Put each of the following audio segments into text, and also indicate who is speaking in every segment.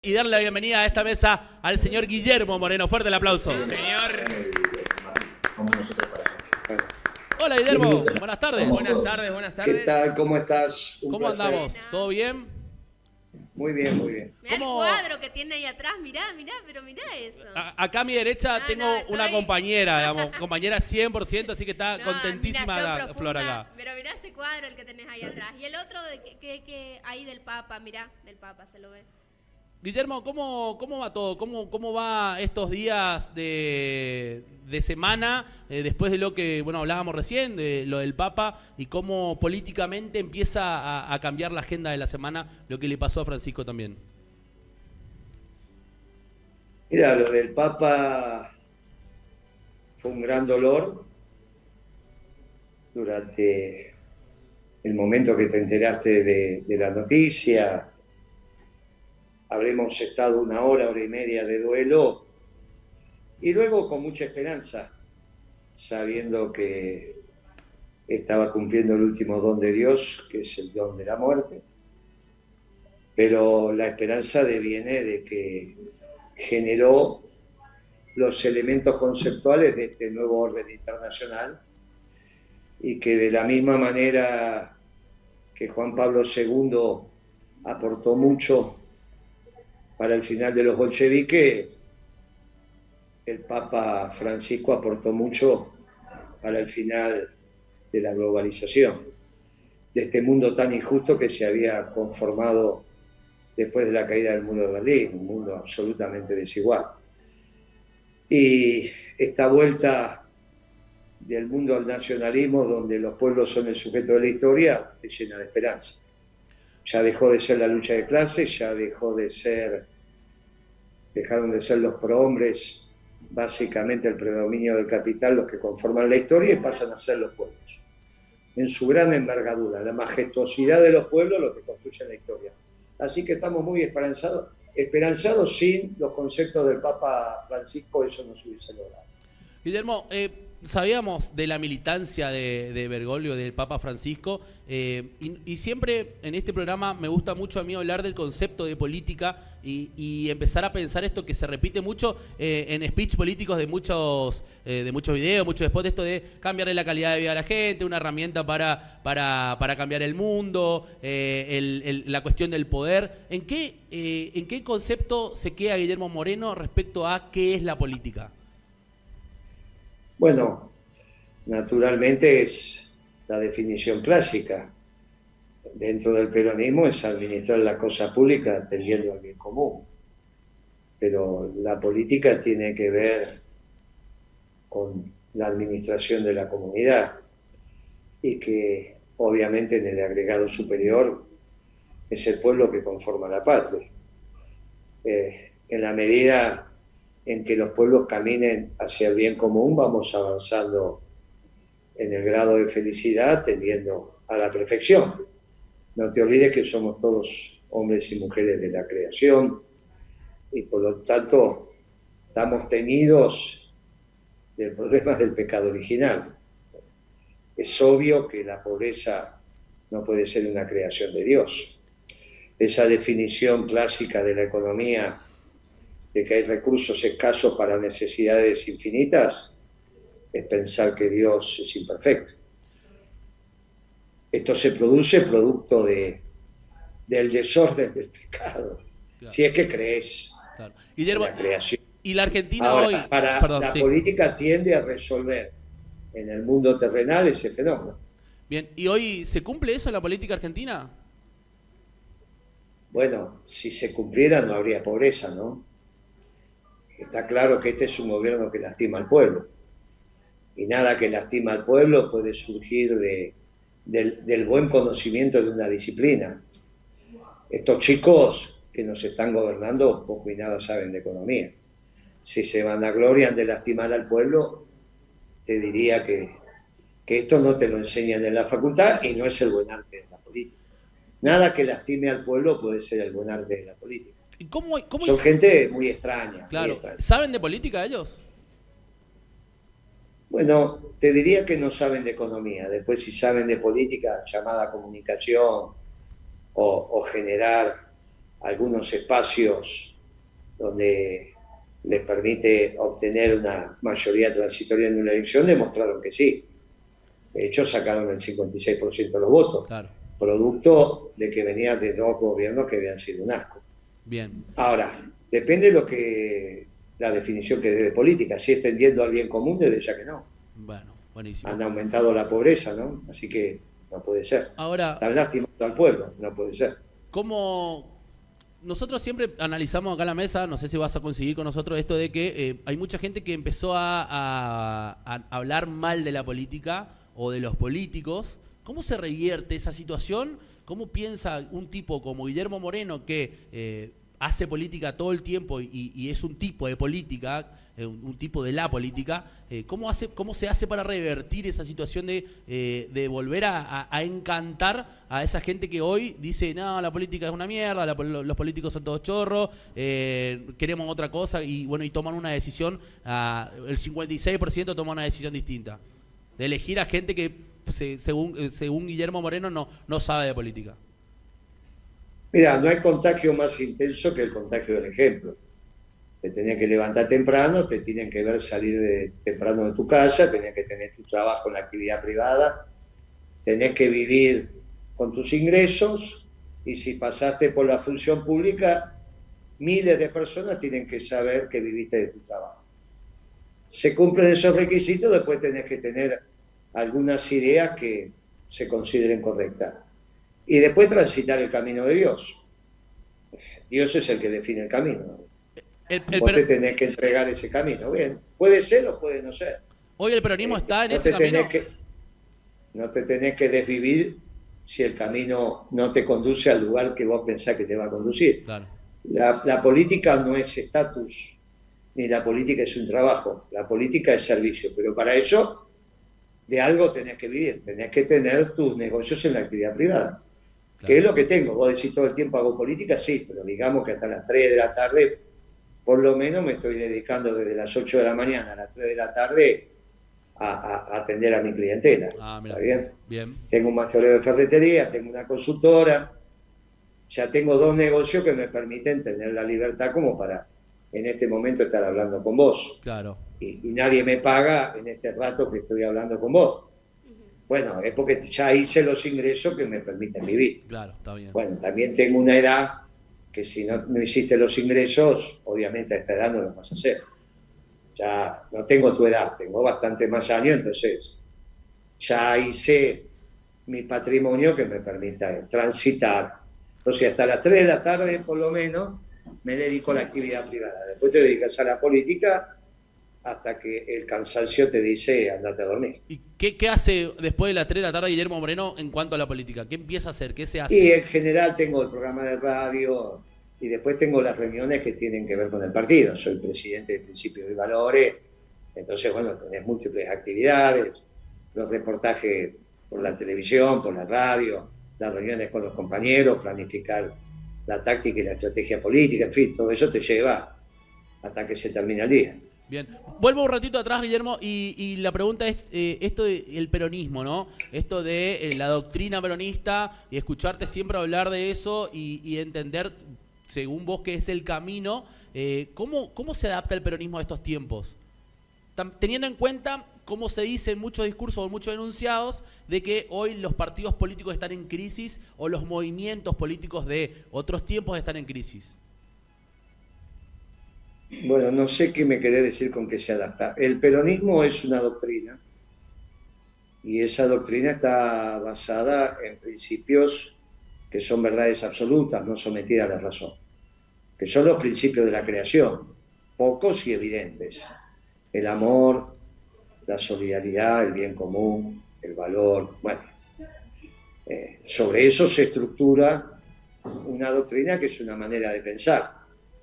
Speaker 1: Y darle la bienvenida a esta mesa al señor Guillermo Moreno. Fuerte el aplauso. Señor. Hola Guillermo, buenas tardes.
Speaker 2: Buenas tardes, buenas tardes.
Speaker 3: ¿Qué tal? ¿Cómo estás? Un
Speaker 1: ¿Cómo
Speaker 3: placer.
Speaker 1: andamos? ¿Todo bien?
Speaker 3: Muy bien, muy bien.
Speaker 2: Mirá el
Speaker 1: ¿Cómo?
Speaker 2: cuadro que tiene ahí atrás, mirá, pero mirá eso.
Speaker 1: Acá a mi derecha tengo una
Speaker 2: estoy-
Speaker 1: compañera, digamos, compañera 100%, así que está
Speaker 2: No,
Speaker 1: contentísima
Speaker 2: admiración
Speaker 1: la Flor
Speaker 2: profunda,
Speaker 1: acá.
Speaker 2: Pero mirá ese cuadro el que tenés ahí atrás. Y el otro que ahí del Papa, mirá, del Papa se lo ve.
Speaker 1: Guillermo, ¿cómo va todo? ¿Cómo va estos días de semana después de lo que hablábamos recién, de lo del Papa y cómo políticamente empieza a cambiar la agenda de la semana, lo que le pasó a Francisco también?
Speaker 3: Mira, lo del Papa fue un gran dolor durante el momento que te enteraste de la noticia. Habremos estado una hora y media de duelo y luego con mucha esperanza, sabiendo que estaba cumpliendo el último don de Dios, que es el don de la muerte, pero la esperanza deviene de que generó los elementos conceptuales de este nuevo orden internacional y que de la misma manera que Juan Pablo II aportó mucho para el final de los bolcheviques, el Papa Francisco aportó mucho para el final de la globalización, de este mundo tan injusto que se había conformado después de la caída del muro de Berlín, un mundo absolutamente desigual. Y esta vuelta del mundo al nacionalismo, donde los pueblos son el sujeto de la historia, te llena de esperanza. Ya dejó de ser la lucha de clases, ya dejaron de ser los prohombres, básicamente el predominio del capital, los que conforman la historia, y pasan a ser los pueblos. En su gran envergadura, la majestuosidad de los pueblos, lo que construyen la historia. Así que estamos muy esperanzados. Sin los conceptos del Papa Francisco, eso no se hubiese logrado.
Speaker 1: Guillermo, sabíamos de la militancia de Bergoglio, del Papa Francisco, y siempre en este programa me gusta mucho a mí hablar del concepto de política y empezar a pensar esto que se repite mucho en speech políticos de muchos videos, muchos spots, esto de cambiarle la calidad de vida a la gente, una herramienta para cambiar el mundo, la cuestión del poder. ¿En qué concepto se queda Guillermo Moreno respecto a qué es la política?
Speaker 3: Bueno, naturalmente es la definición clásica. Dentro del peronismo es administrar la cosa pública atendiendo al bien común. Pero la política tiene que ver con la administración de la comunidad y que obviamente en el agregado superior es el pueblo que conforma la patria. En la medida en que los pueblos caminen hacia el bien común, vamos avanzando en el grado de felicidad, tendiendo a la perfección. No te olvides que somos todos hombres y mujeres de la creación y por lo tanto estamos teñidos del problema del pecado original. Es obvio que la pobreza no puede ser una creación de Dios. Esa definición clásica de la economía de que hay recursos escasos para necesidades infinitas, es pensar que Dios es imperfecto. Esto se produce producto del desorden del pecado,
Speaker 1: Claro.
Speaker 3: si es que crees
Speaker 1: Claro.
Speaker 3: en
Speaker 1: Guillermo,
Speaker 3: la creación.
Speaker 1: y la Argentina
Speaker 3: Ahora,
Speaker 1: hoy...
Speaker 3: Perdón, la
Speaker 1: sí.
Speaker 3: política tiende a resolver en el mundo terrenal ese fenómeno.
Speaker 1: Bien, ¿y hoy se cumple eso en la política argentina?
Speaker 3: Bueno, si se cumpliera no habría pobreza, ¿no? Está claro que este es un gobierno que lastima al pueblo. Y nada que lastima al pueblo puede surgir del buen conocimiento de una disciplina. Estos chicos que nos están gobernando poco y nada saben de economía. Si se vanaglorian de lastimar al pueblo, te diría que esto no te lo enseñan en la facultad y no es el buen arte de la política. Nada que lastime al pueblo puede ser el buen arte de la política.
Speaker 1: ¿Y cómo
Speaker 3: Son gente muy extraña.
Speaker 1: Claro,
Speaker 3: muy extraña.
Speaker 1: ¿saben de política ellos?
Speaker 3: Bueno, te diría que no saben de economía. Después, si saben de política, llamada comunicación o generar algunos espacios donde les permite obtener una mayoría transitoria en una elección, demostraron que sí. De hecho, sacaron el 56% de los votos,
Speaker 1: Claro.
Speaker 3: producto de que venía de dos gobiernos que habían sido un asco.
Speaker 1: Bien.
Speaker 3: Ahora, depende de la definición que dé de política. Si es tendiendo al bien común, desde ya que no.
Speaker 1: Bueno, buenísimo.
Speaker 3: Han aumentado la pobreza, ¿no? Así que no puede ser.
Speaker 1: Ahora,
Speaker 3: Están lastimando al pueblo, no puede ser.
Speaker 1: ¿cómo? Nosotros siempre analizamos acá en la mesa, no sé si vas a conseguir con nosotros esto de que hay mucha gente que empezó a hablar mal de la política o de los políticos. ¿Cómo se revierte esa situación? ¿Cómo piensa un tipo como Guillermo Moreno que hace política todo el tiempo y es un tipo de política, un tipo de la política? ¿Cómo se hace para revertir esa situación de volver a encantar a esa gente que hoy dice, no, la política es una mierda, los políticos son todos chorros, queremos otra cosa, y bueno, y toman una decisión, el 56% toma una decisión distinta, de elegir a gente que según Guillermo Moreno no sabe de política?
Speaker 3: Mira, no hay contagio más intenso que el contagio del ejemplo. Te tenés que levantar temprano, te tienen que ver salir temprano de tu casa, tenés que tener tu trabajo en la actividad privada, tenés que vivir con tus ingresos, y si pasaste por la función pública, miles de personas tienen que saber que viviste de tu trabajo. Se cumplen esos requisitos, después tenés que tener algunas ideas que se consideren correctas. Y después transitar el camino de Dios. Dios es el que define el camino. Vos te tenés que entregar ese camino. Bien, puede ser o puede no ser.
Speaker 1: Hoy el peronismo está en ese camino.
Speaker 3: No te tenés que desvivir si el camino no te conduce al lugar que vos pensás que te va a conducir.
Speaker 1: Claro.
Speaker 3: La política no es estatus, ni la política es un trabajo. La política es servicio, pero para eso de algo tenés que vivir, tenés que tener tus negocios en la actividad privada. Claro. Que es lo que tengo. Vos decís todo el tiempo hago política, sí, pero digamos que hasta las 3 de la tarde, por lo menos me estoy dedicando desde las 8 de la mañana a las 3 de la tarde a atender a mi clientela.
Speaker 1: Mira,
Speaker 3: ¿está bien?
Speaker 1: Bien.
Speaker 3: Tengo un mayoreo de ferretería, tengo una consultora, ya tengo 2 negocios que me permiten tener la libertad como para en este momento estar hablando con vos.
Speaker 1: Claro.
Speaker 3: Y nadie me paga en este rato que estoy hablando con vos. Bueno, es porque ya hice los ingresos que me permiten vivir.
Speaker 1: Claro, está bien.
Speaker 3: Bueno, también tengo una edad que si no hiciste los ingresos, obviamente a esta edad no lo vas a hacer. Ya no tengo tu edad, tengo bastante más años, entonces ya hice mi patrimonio que me permita transitar. Entonces hasta las 3 de la tarde, por lo menos, me dedico a la actividad privada. Después te dedicas a la política hasta que el cansancio te dice andate a dormir.
Speaker 1: ¿Y qué hace después de las 3 de la tarde Guillermo Moreno en cuanto a la política? ¿Qué empieza a hacer? ¿Qué se hace?
Speaker 3: Y en general tengo el programa de radio y después tengo las reuniones que tienen que ver con el partido. Soy presidente de Principios y Valores, entonces bueno, tenés múltiples actividades, los reportajes por la televisión, por la radio, las reuniones con los compañeros, planificar la táctica y la estrategia política, en fin, todo eso te lleva hasta que se termina el día.
Speaker 1: Bien, vuelvo un ratito atrás, Guillermo, y la pregunta es esto del peronismo, ¿no? Esto de la doctrina peronista y escucharte siempre hablar de eso y entender, según vos, qué es el camino. ¿Cómo se adapta el peronismo a estos tiempos? Teniendo en cuenta, como se dice en muchos discursos o en muchos enunciados, de que hoy los partidos políticos están en crisis o los movimientos políticos de otros tiempos están en crisis.
Speaker 3: Bueno, no sé qué me querés decir con que se adapta. El peronismo es una doctrina y esa doctrina está basada en principios que son verdades absolutas, no sometidas a la razón, que son los principios de la creación, pocos y evidentes. El amor, la solidaridad, el bien común, el valor. Bueno, sobre eso se estructura una doctrina que es una manera de pensar.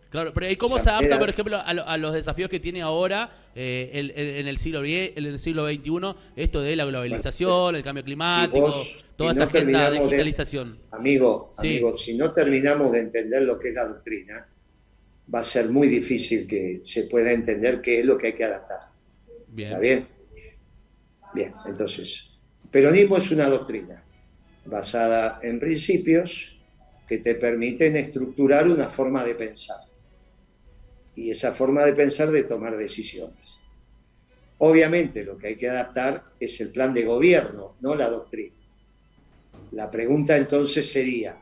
Speaker 1: Claro, pero ¿y cómo se adapta, por ejemplo, a los desafíos que tiene ahora en el siglo XXI, esto de la globalización, el cambio climático, toda esta agenda de digitalización?
Speaker 3: Amigo, si no terminamos de entender lo que es la doctrina, va a ser muy difícil que se pueda entender qué es lo que hay que adaptar.
Speaker 1: Bien.
Speaker 3: ¿Está bien? Bien, entonces, peronismo es una doctrina basada en principios que te permiten estructurar una forma de pensar. y esa forma de pensar, de tomar decisiones. Obviamente lo que hay que adaptar es el plan de gobierno, no la doctrina. La pregunta entonces sería,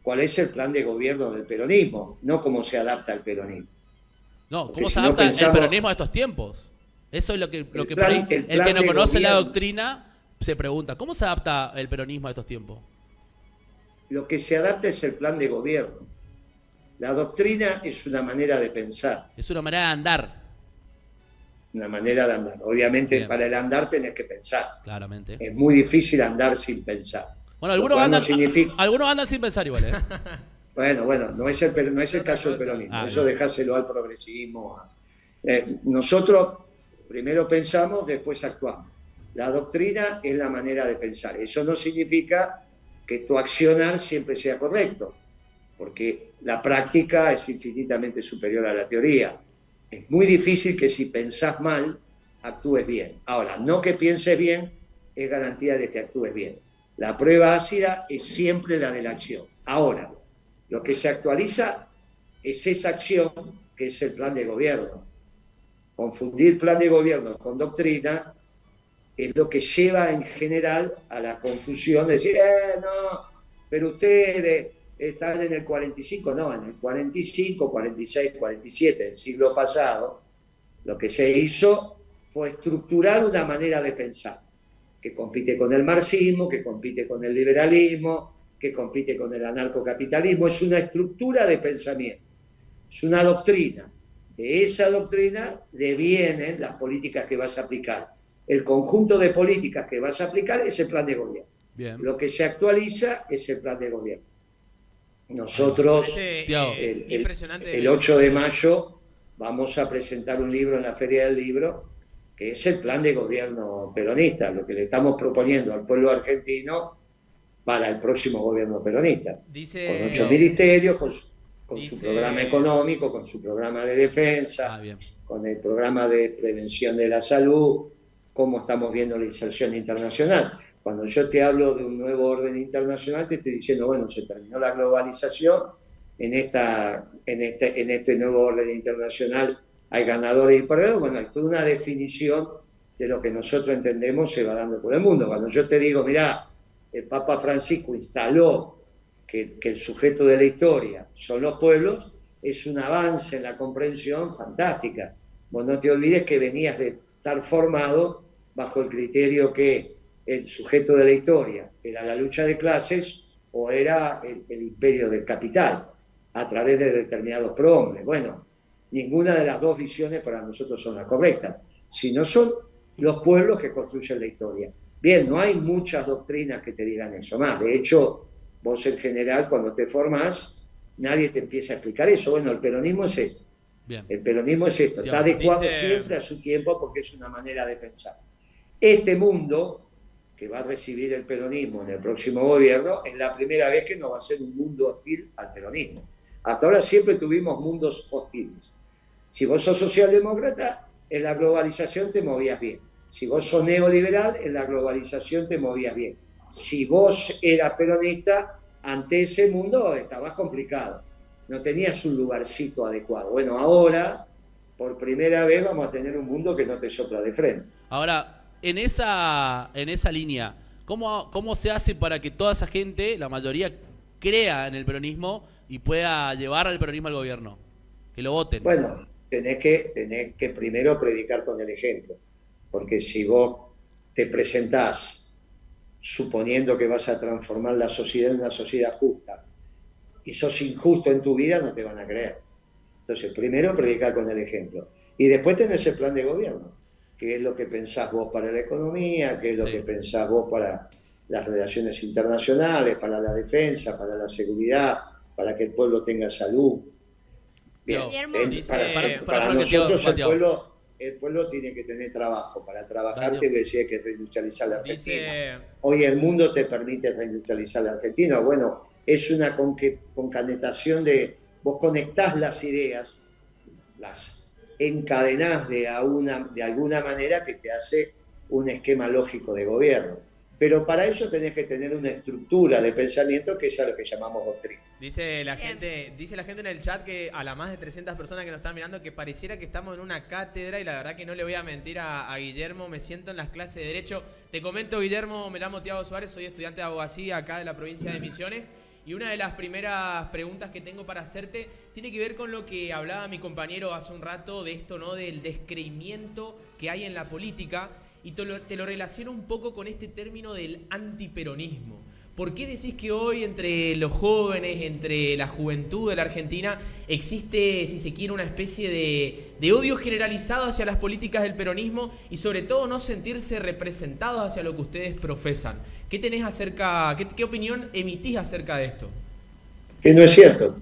Speaker 3: ¿cuál es el plan de gobierno del peronismo? No cómo se adapta el peronismo.
Speaker 1: No,
Speaker 3: Porque
Speaker 1: ¿cómo
Speaker 3: si
Speaker 1: se
Speaker 3: no
Speaker 1: adapta el
Speaker 3: pensamos-
Speaker 1: peronismo a estos tiempos? Eso es lo que por ahí,
Speaker 3: el
Speaker 1: el
Speaker 3: plan
Speaker 1: que no
Speaker 3: de
Speaker 1: conoce la
Speaker 3: gobierno.
Speaker 1: doctrina se pregunta, ¿cómo se adapta el peronismo a estos tiempos?
Speaker 3: Lo que se adapta es el plan de gobierno. La doctrina es una manera de pensar,
Speaker 1: Es una manera de andar,
Speaker 3: una manera de andar. Obviamente
Speaker 1: Bien.
Speaker 3: para el andar tenés que pensar.
Speaker 1: claramente.
Speaker 3: Es muy difícil andar sin pensar.
Speaker 1: Bueno,
Speaker 3: Lo cual no significa...
Speaker 1: algunos andan sin pensar igual, ¿eh?
Speaker 3: Bueno, no es el caso del
Speaker 4: cosa.
Speaker 3: peronismo.
Speaker 1: Ah,
Speaker 3: Eso
Speaker 1: bien.
Speaker 3: dejáselo al progresismo. Nosotros primero pensamos, después actuamos. La doctrina es la manera de pensar. Eso no significa que tu accionar siempre sea correcto, porque la práctica es infinitamente superior a la teoría. Es muy difícil que si pensás mal, actúes bien. Ahora, no que pienses bien es garantía de que actúes bien. La prueba ácida es siempre la de la acción. Ahora, lo que se actualiza es esa acción que es el plan de gobierno. Confundir plan de gobierno con doctrina es lo que lleva en general a la confusión de decir, no, pero ustedes están en el 45, no, en el 45, 46, 47 del siglo pasado, lo que se hizo fue estructurar una manera de pensar que compite con el marxismo, que compite con el liberalismo, que compite con el anarcocapitalismo. Es una estructura de pensamiento, es una doctrina. De esa doctrina devienen las políticas que vas a aplicar. El conjunto de políticas que vas a aplicar es el plan de gobierno.
Speaker 1: Bien.
Speaker 3: Lo que se actualiza es el plan de gobierno. Nosotros,
Speaker 1: Tiago.
Speaker 4: Impresionante.
Speaker 3: el 8 de mayo, vamos a presentar un libro en la Feria del Libro, que es el plan de gobierno peronista, lo que le estamos proponiendo al pueblo argentino para el próximo gobierno peronista. Con
Speaker 4: Dice
Speaker 3: 8 ministerios, con su
Speaker 4: Dice-
Speaker 3: programa económico, con su programa de defensa,
Speaker 1: Ah, bien.
Speaker 3: con el programa de prevención de la salud, cómo estamos viendo la inserción internacional. Cuando yo te hablo de un nuevo orden internacional, te estoy diciendo, bueno, se terminó la globalización, en este nuevo orden internacional hay ganadores y perdedores. Bueno, hay toda una definición de lo que nosotros entendemos se va dando por el mundo. Cuando yo te digo, mirá, el Papa Francisco instaló que el sujeto de la historia son los pueblos, es un avance en la comprensión fantástica. Vos no te olvides que venías de estar formado bajo el criterio que el sujeto de la historia era la lucha de clases o era el imperio del capital a través de determinados prohombres. Bueno, ninguna de las dos visiones para nosotros son las correctas, sino son los pueblos que construyen la historia. Bien, no hay muchas doctrinas que te digan eso más. De hecho, vos en general cuando te formás, nadie te empieza a explicar eso. Bueno, el peronismo es esto.
Speaker 1: Bien.
Speaker 3: El peronismo es esto. Está adecuado siempre a su tiempo porque es una manera de pensar. Este mundo que va a recibir el peronismo en el próximo gobierno es la primera vez que no va a ser un mundo hostil al peronismo. Hasta ahora siempre tuvimos mundos hostiles. Si vos sos socialdemócrata, en la globalización te movías bien. Si vos sos neoliberal, en la globalización te movías bien. Si vos eras peronista, ante ese mundo estabas complicado. No tenías un lugarcito adecuado. Bueno, ahora, por primera vez, vamos a tener un mundo que no te sopla de frente.
Speaker 1: Ahora, en esa línea, ¿cómo se hace para que toda esa gente, la mayoría, crea en el peronismo y pueda llevar al peronismo al gobierno? Que lo voten.
Speaker 3: Bueno, tenés que primero predicar con el ejemplo. Porque si vos te presentás suponiendo que vas a transformar la sociedad en una sociedad justa y sos injusto en tu vida, no te van a creer. Entonces, primero predicar con el ejemplo. Y después tenés el plan de gobierno. ¿Qué es lo que pensás vos para la economía? ¿Qué es lo que pensás vos para las relaciones internacionales, para la defensa, para la seguridad, para que el pueblo tenga salud? Bien, para nosotros el pueblo tiene que tener trabajo. Para trabajar te decía que reindustrializar la Argentina. Hoy el mundo te permite reindustrializar la Argentina. Bueno, es una concatenación de... Vos conectás las ideas, las encadenás de alguna manera que te hace un esquema lógico de gobierno. pero para eso tenés que tener una estructura de pensamiento que es a lo que llamamos doctrina.
Speaker 4: Dice la gente en el chat que a las más de 300 personas que nos están mirando que pareciera que estamos en una cátedra y la verdad que no le voy a mentir a Guillermo, me siento en las clases de Derecho. Te comento, Guillermo, me llamo Tiago Suárez, soy estudiante de abogacía acá de la provincia de Misiones y una de las primeras preguntas que tengo para hacerte tiene que ver con lo que hablaba mi compañero hace un rato de esto, ¿no? Del descreimiento que hay en la política y te lo relaciono un poco con este término del antiperonismo. ¿Por qué decís que hoy entre los jóvenes, entre la juventud de la Argentina, existe, si se quiere, una especie de odio generalizado hacia las políticas del peronismo y sobre todo no sentirse representados hacia lo que ustedes profesan? ¿Qué tenés qué opinión emitís acerca de esto?
Speaker 3: Que no es cierto.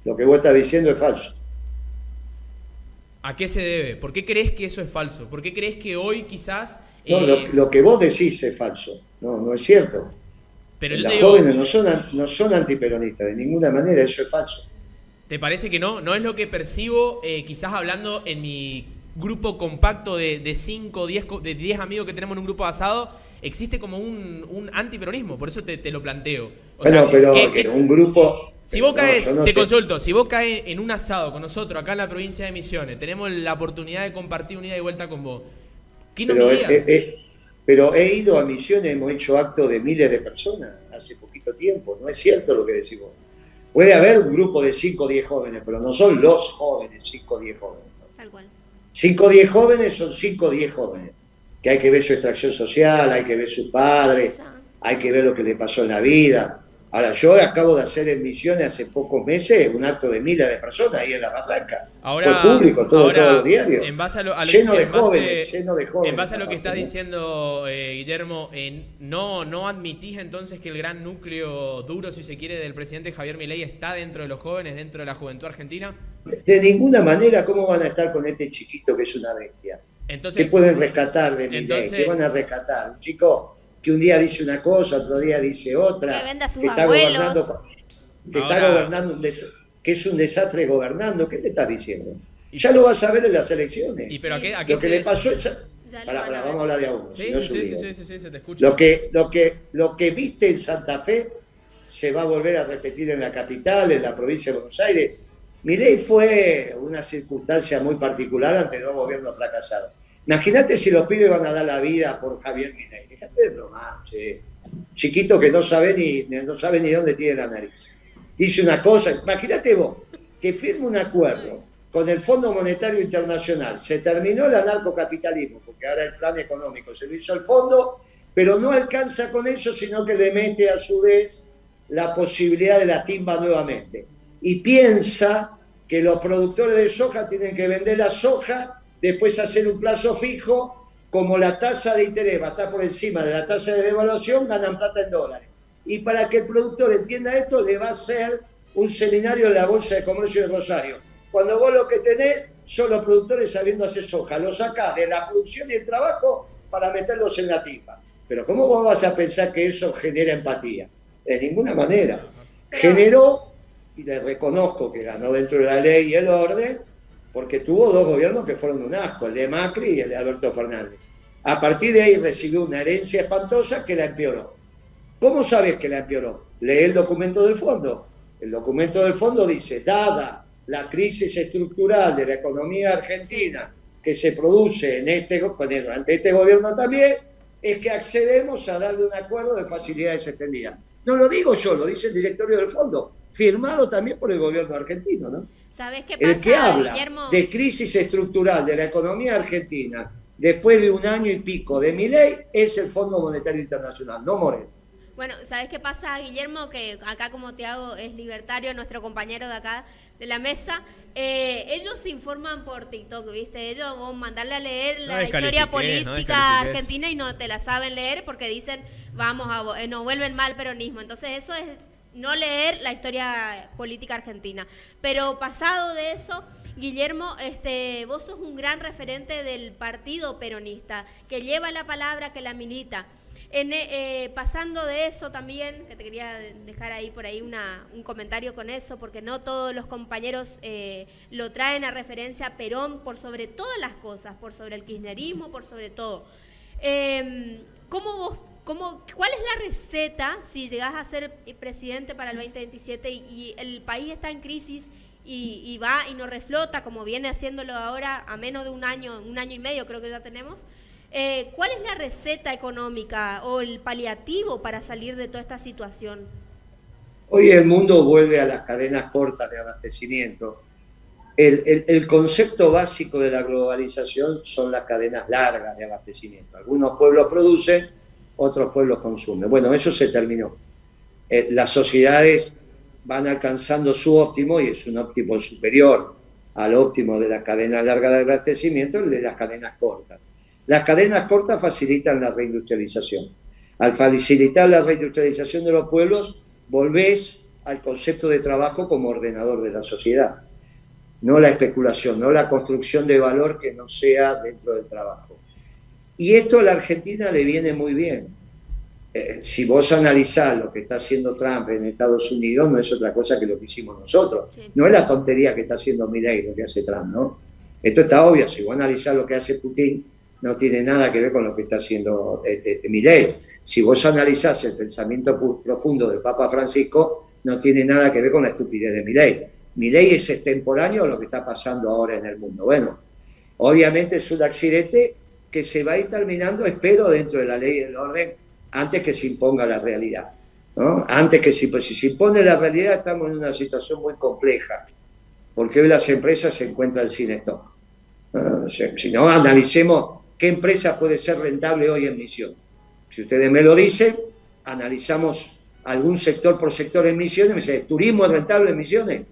Speaker 3: Lo que vos estás diciendo es falso.
Speaker 4: ¿A qué se debe? ¿Por qué crees que eso es falso? ¿Por qué crees que hoy quizás...
Speaker 3: No, lo que vos decís es falso. No es cierto.
Speaker 4: Pero
Speaker 3: Los jóvenes no son antiperonistas, de ninguna manera, eso es falso.
Speaker 4: ¿Te parece que no? ¿No es lo que percibo, quizás hablando en mi grupo compacto de 5, 10 amigos que tenemos en un grupo asado? Existe como un antiperonismo, por eso te lo planteo.
Speaker 3: Bueno, pero en un grupo...
Speaker 4: Si vos caes, consulto, si vos caes en un asado con nosotros acá en la provincia de Misiones, tenemos la oportunidad de compartir un ida y vuelta con vos, ¿qué nos dirías?
Speaker 3: Pero he ido a Misiones, hemos hecho actos de miles de personas hace poquito tiempo, no es cierto lo que decís vos. Puede haber un grupo de 5 o 10 jóvenes, pero no son los jóvenes, 5 o 10 jóvenes. ¿No?
Speaker 2: Tal cual.
Speaker 3: 5 o 10 jóvenes son 5 o 10 jóvenes, que hay que ver su extracción social, hay que ver sus padres, hay que ver lo que le pasó en la vida. Ahora, yo acabo de hacer en Misiones hace pocos meses un acto de miles de personas ahí en la barranca. Fue público, todos los diarios. Lleno de jóvenes.
Speaker 4: En base a lo que estás diciendo, Guillermo, ¿no admitís entonces que el gran núcleo duro, si se quiere, del presidente Javier Milei está dentro de los jóvenes, dentro de la juventud argentina?
Speaker 3: De ninguna manera, ¿cómo van a estar con este chiquito que es una bestia? Entonces, ¿qué pueden rescatar de Milei? ¿Qué van a rescatar? Un chico que un día dice una cosa, otro día dice otra, que está gobernando, que es un desastre gobernando. ¿Qué me estás diciendo? Ya lo vas a ver en las elecciones.
Speaker 4: ¿Y pero a qué
Speaker 3: lo que le pasó es... vamos a hablar de a uno.
Speaker 4: Sí, se te escucha.
Speaker 3: Lo que viste en Santa Fe se va a volver a repetir en la capital, en la provincia de Buenos Aires. Milei fue una circunstancia muy particular ante 2 gobiernos fracasados. Imagínate si los pibes van a dar la vida por Javier Milei. Dejate de bromar, che. Chiquito que no sabe ni dónde tiene la nariz. Dice una cosa, imagínate vos, que firma un acuerdo con el Fondo Monetario Internacional. Se terminó el anarcocapitalismo, porque ahora el plan económico se lo hizo el fondo, pero no alcanza con eso, sino que le mete a su vez la posibilidad de la timba nuevamente. Y piensa que los productores de soja tienen que vender la soja, después hacer un plazo fijo, como la tasa de interés va a estar por encima de la tasa de devaluación, ganan plata en dólares. Y para que el productor entienda esto, le va a hacer un seminario en la Bolsa de Comercio de Rosario. Cuando vos lo que tenés son los productores sabiendo hacer soja, los sacás de la producción y el trabajo para meterlos en la timba. Pero ¿cómo vos vas a pensar que eso genera empatía? De ninguna manera. Generó, y le reconozco que ganó dentro de la ley y el orden, porque tuvo 2 gobiernos que fueron un asco, el de Macri y el de Alberto Fernández. A partir de ahí recibió una herencia espantosa que la empeoró. ¿Cómo sabes que la empeoró? Lee el documento del fondo. El documento del fondo dice, dada la crisis estructural de la economía argentina que se produce durante este gobierno también, es que accedemos a darle un acuerdo de facilidades extendidas. No lo digo yo, lo dice el directorio del fondo, firmado también por el gobierno argentino, ¿no?
Speaker 2: ¿Sabés qué pasa,
Speaker 3: el que habla,
Speaker 2: Guillermo,
Speaker 3: de crisis estructural de la economía argentina después de 1 año y pico de Milei es el Fondo Monetario Internacional, no Moreno?
Speaker 2: Bueno, ¿sabés qué pasa, Guillermo? Que acá, como Tiago es libertario, nuestro compañero de acá de la mesa, ellos se informan por TikTok, ¿viste? Ellos vos mandarle a leer la historia política argentina y no te la saben leer porque dicen, nos vuelven mal peronismo. Entonces eso es no leer la historia política argentina. Pero pasado de eso, Guillermo, vos sos un gran referente del partido peronista, que lleva la palabra, que la milita. Pasando de eso también, que te quería dejar ahí por ahí un comentario con eso, porque no todos los compañeros lo traen a referencia a Perón por sobre todas las cosas, por sobre el kirchnerismo, por sobre todo. ¿Cómo vos ¿Cuál es la receta si llegás a ser presidente para el 2027 y el país está en crisis y va y no reflota como viene haciéndolo ahora a menos de un año y medio creo que ya tenemos? ¿Cuál es la receta económica o el paliativo para salir de toda esta situación?
Speaker 3: Hoy el mundo vuelve a las cadenas cortas de abastecimiento. El concepto básico de la globalización son las cadenas largas de abastecimiento. Algunos pueblos producen, otros pueblos consumen. Bueno, eso se terminó. Las sociedades van alcanzando su óptimo y es un óptimo superior al óptimo de las cadenas largas de abastecimiento, el de las cadenas cortas. Las cadenas cortas facilitan la reindustrialización. Al facilitar la reindustrialización de los pueblos, volvés al concepto de trabajo como ordenador de la sociedad. No la especulación, no la construcción de valor que no sea dentro del trabajo. Y esto a la Argentina le viene muy bien. Si vos analizás lo que está haciendo Trump en Estados Unidos, no es otra cosa que lo que hicimos nosotros. Sí. No es la tontería que está haciendo Milei lo que hace Trump, ¿no? Esto está obvio. Si vos analizás lo que hace Putin, no tiene nada que ver con lo que está haciendo Milei. Si vos analizás el pensamiento profundo del Papa Francisco, no tiene nada que ver con la estupidez de Milei. Milei es extemporáneo a lo que está pasando ahora en el mundo. Bueno, obviamente es un accidente que se va a ir terminando, espero, dentro de la ley y del orden, antes que se imponga la realidad, ¿no? Antes que pues si se impone la realidad estamos en una situación muy compleja, porque hoy las empresas se encuentran sin stock. Si no, analicemos qué empresa puede ser rentable hoy en Misiones. Si ustedes me lo dicen, analizamos algún sector por sector en Misiones, me dicen, ¿turismo es rentable en Misiones?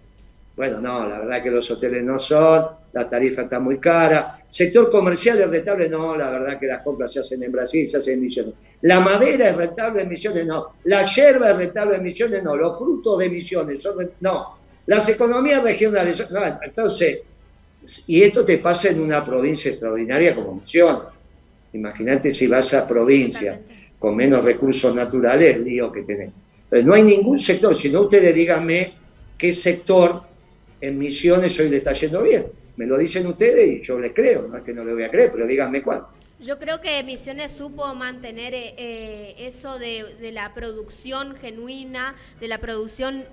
Speaker 3: Bueno, no, la verdad que los hoteles no son, la tarifa está muy cara. ¿Sector comercial es rentable? No, la verdad que las compras se hacen en Brasil, se hacen en Misiones. ¿La madera es rentable en Misiones? No. ¿La yerba es rentable en Misiones? No. ¿Los frutos de Misiones son rentables? No. ¿Las economías regionales? No. Entonces, y esto te pasa en una provincia extraordinaria como Misiones. Imagínate si vas a provincias con menos recursos naturales, el lío que tenés. Pero no hay ningún sector, si no ustedes díganme qué sector en Misiones hoy le está yendo bien. Me lo dicen ustedes y yo les creo, no es que no les voy a creer, pero díganme cuál.
Speaker 2: Yo creo que Misiones supo mantener eso de la producción genuina, de la producción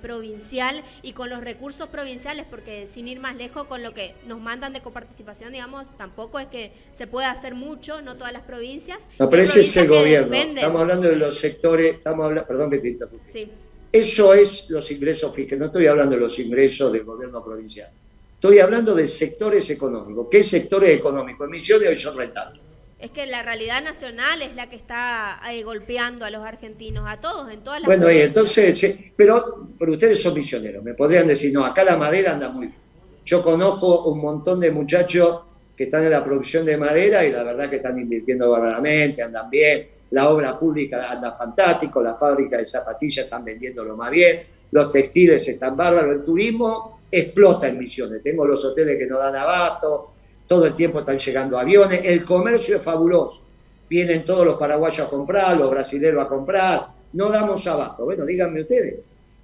Speaker 2: provincial y con los recursos provinciales, porque sin ir más lejos con lo que nos mandan de coparticipación, digamos, tampoco es que se pueda hacer mucho, no todas las provincias.
Speaker 3: No, pero ese es el gobierno. Estamos hablando de los sectores, perdón que te interrumpa.
Speaker 2: Sí.
Speaker 3: Eso es los ingresos fijos, no estoy hablando de los ingresos del gobierno provincial. Estoy hablando de sectores económicos. ¿Qué sectores económicos? En Misiones hoy son rentables.
Speaker 2: Es que la realidad nacional es la que está golpeando a los argentinos, a todos, en todas las
Speaker 3: Bueno, y entonces, sí, pero ustedes son misioneros. Me podrían decir, no, acá la madera anda muy bien. Yo conozco un montón de muchachos que están en la producción de madera y la verdad que están invirtiendo bárbaramente, andan bien. La obra pública anda fantástico, la fábrica de zapatillas están vendiéndolo más bien, los textiles están bárbaros, el turismo explota en Misiones. Tengo los hoteles que no dan abasto, todo el tiempo están llegando aviones, el comercio es fabuloso. Vienen todos los paraguayos a comprar, los brasileños a comprar, no damos abasto. Bueno, díganme ustedes,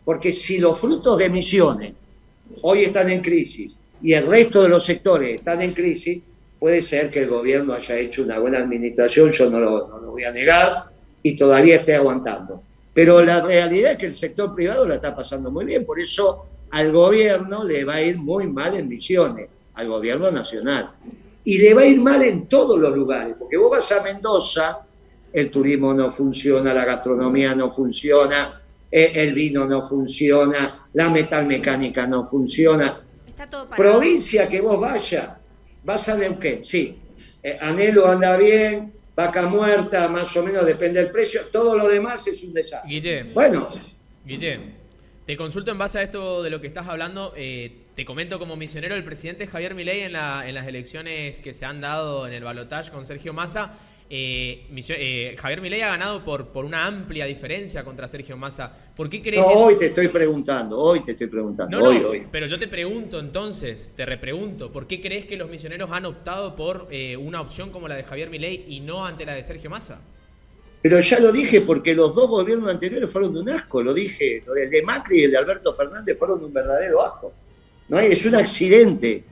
Speaker 3: porque si los frutos de Misiones hoy están en crisis y el resto de los sectores están en crisis, puede ser que el gobierno haya hecho una buena administración, yo no lo voy a negar, y todavía esté aguantando. Pero la realidad es que el sector privado la está pasando muy bien, por eso al gobierno le va a ir muy mal en Misiones, al gobierno nacional. Y le va a ir mal en todos los lugares, porque vos vas a Mendoza, el turismo no funciona, la gastronomía no funciona, el vino no funciona, la metalmecánica no funciona.
Speaker 2: Está todo parado.
Speaker 3: Provincia que vos vayas, vas a Neuquén, sí. Anhelo anda bien, Vaca Muerta, más o menos depende del precio. Todo lo demás es un desastre.
Speaker 4: Guillem.
Speaker 3: Bueno.
Speaker 4: Guillem, te consulto en base a esto de lo que estás hablando. Te comento como misionero, el presidente Javier Milei en las elecciones que se han dado en el balotaje con Sergio Massa. Javier Milei ha ganado por una amplia diferencia contra Sergio Massa. ¿Por qué crees?
Speaker 3: No, hoy te estoy preguntando.
Speaker 4: No,
Speaker 3: hoy.
Speaker 4: Pero yo te pregunto entonces, te repregunto, ¿por qué crees que los misioneros han optado por una opción como la de Javier Milei y no ante la de Sergio Massa?
Speaker 3: Pero ya lo dije, porque los dos gobiernos anteriores fueron de un asco, lo dije. Lo del de Macri y el de Alberto Fernández fueron de un verdadero asco. No es un accidente.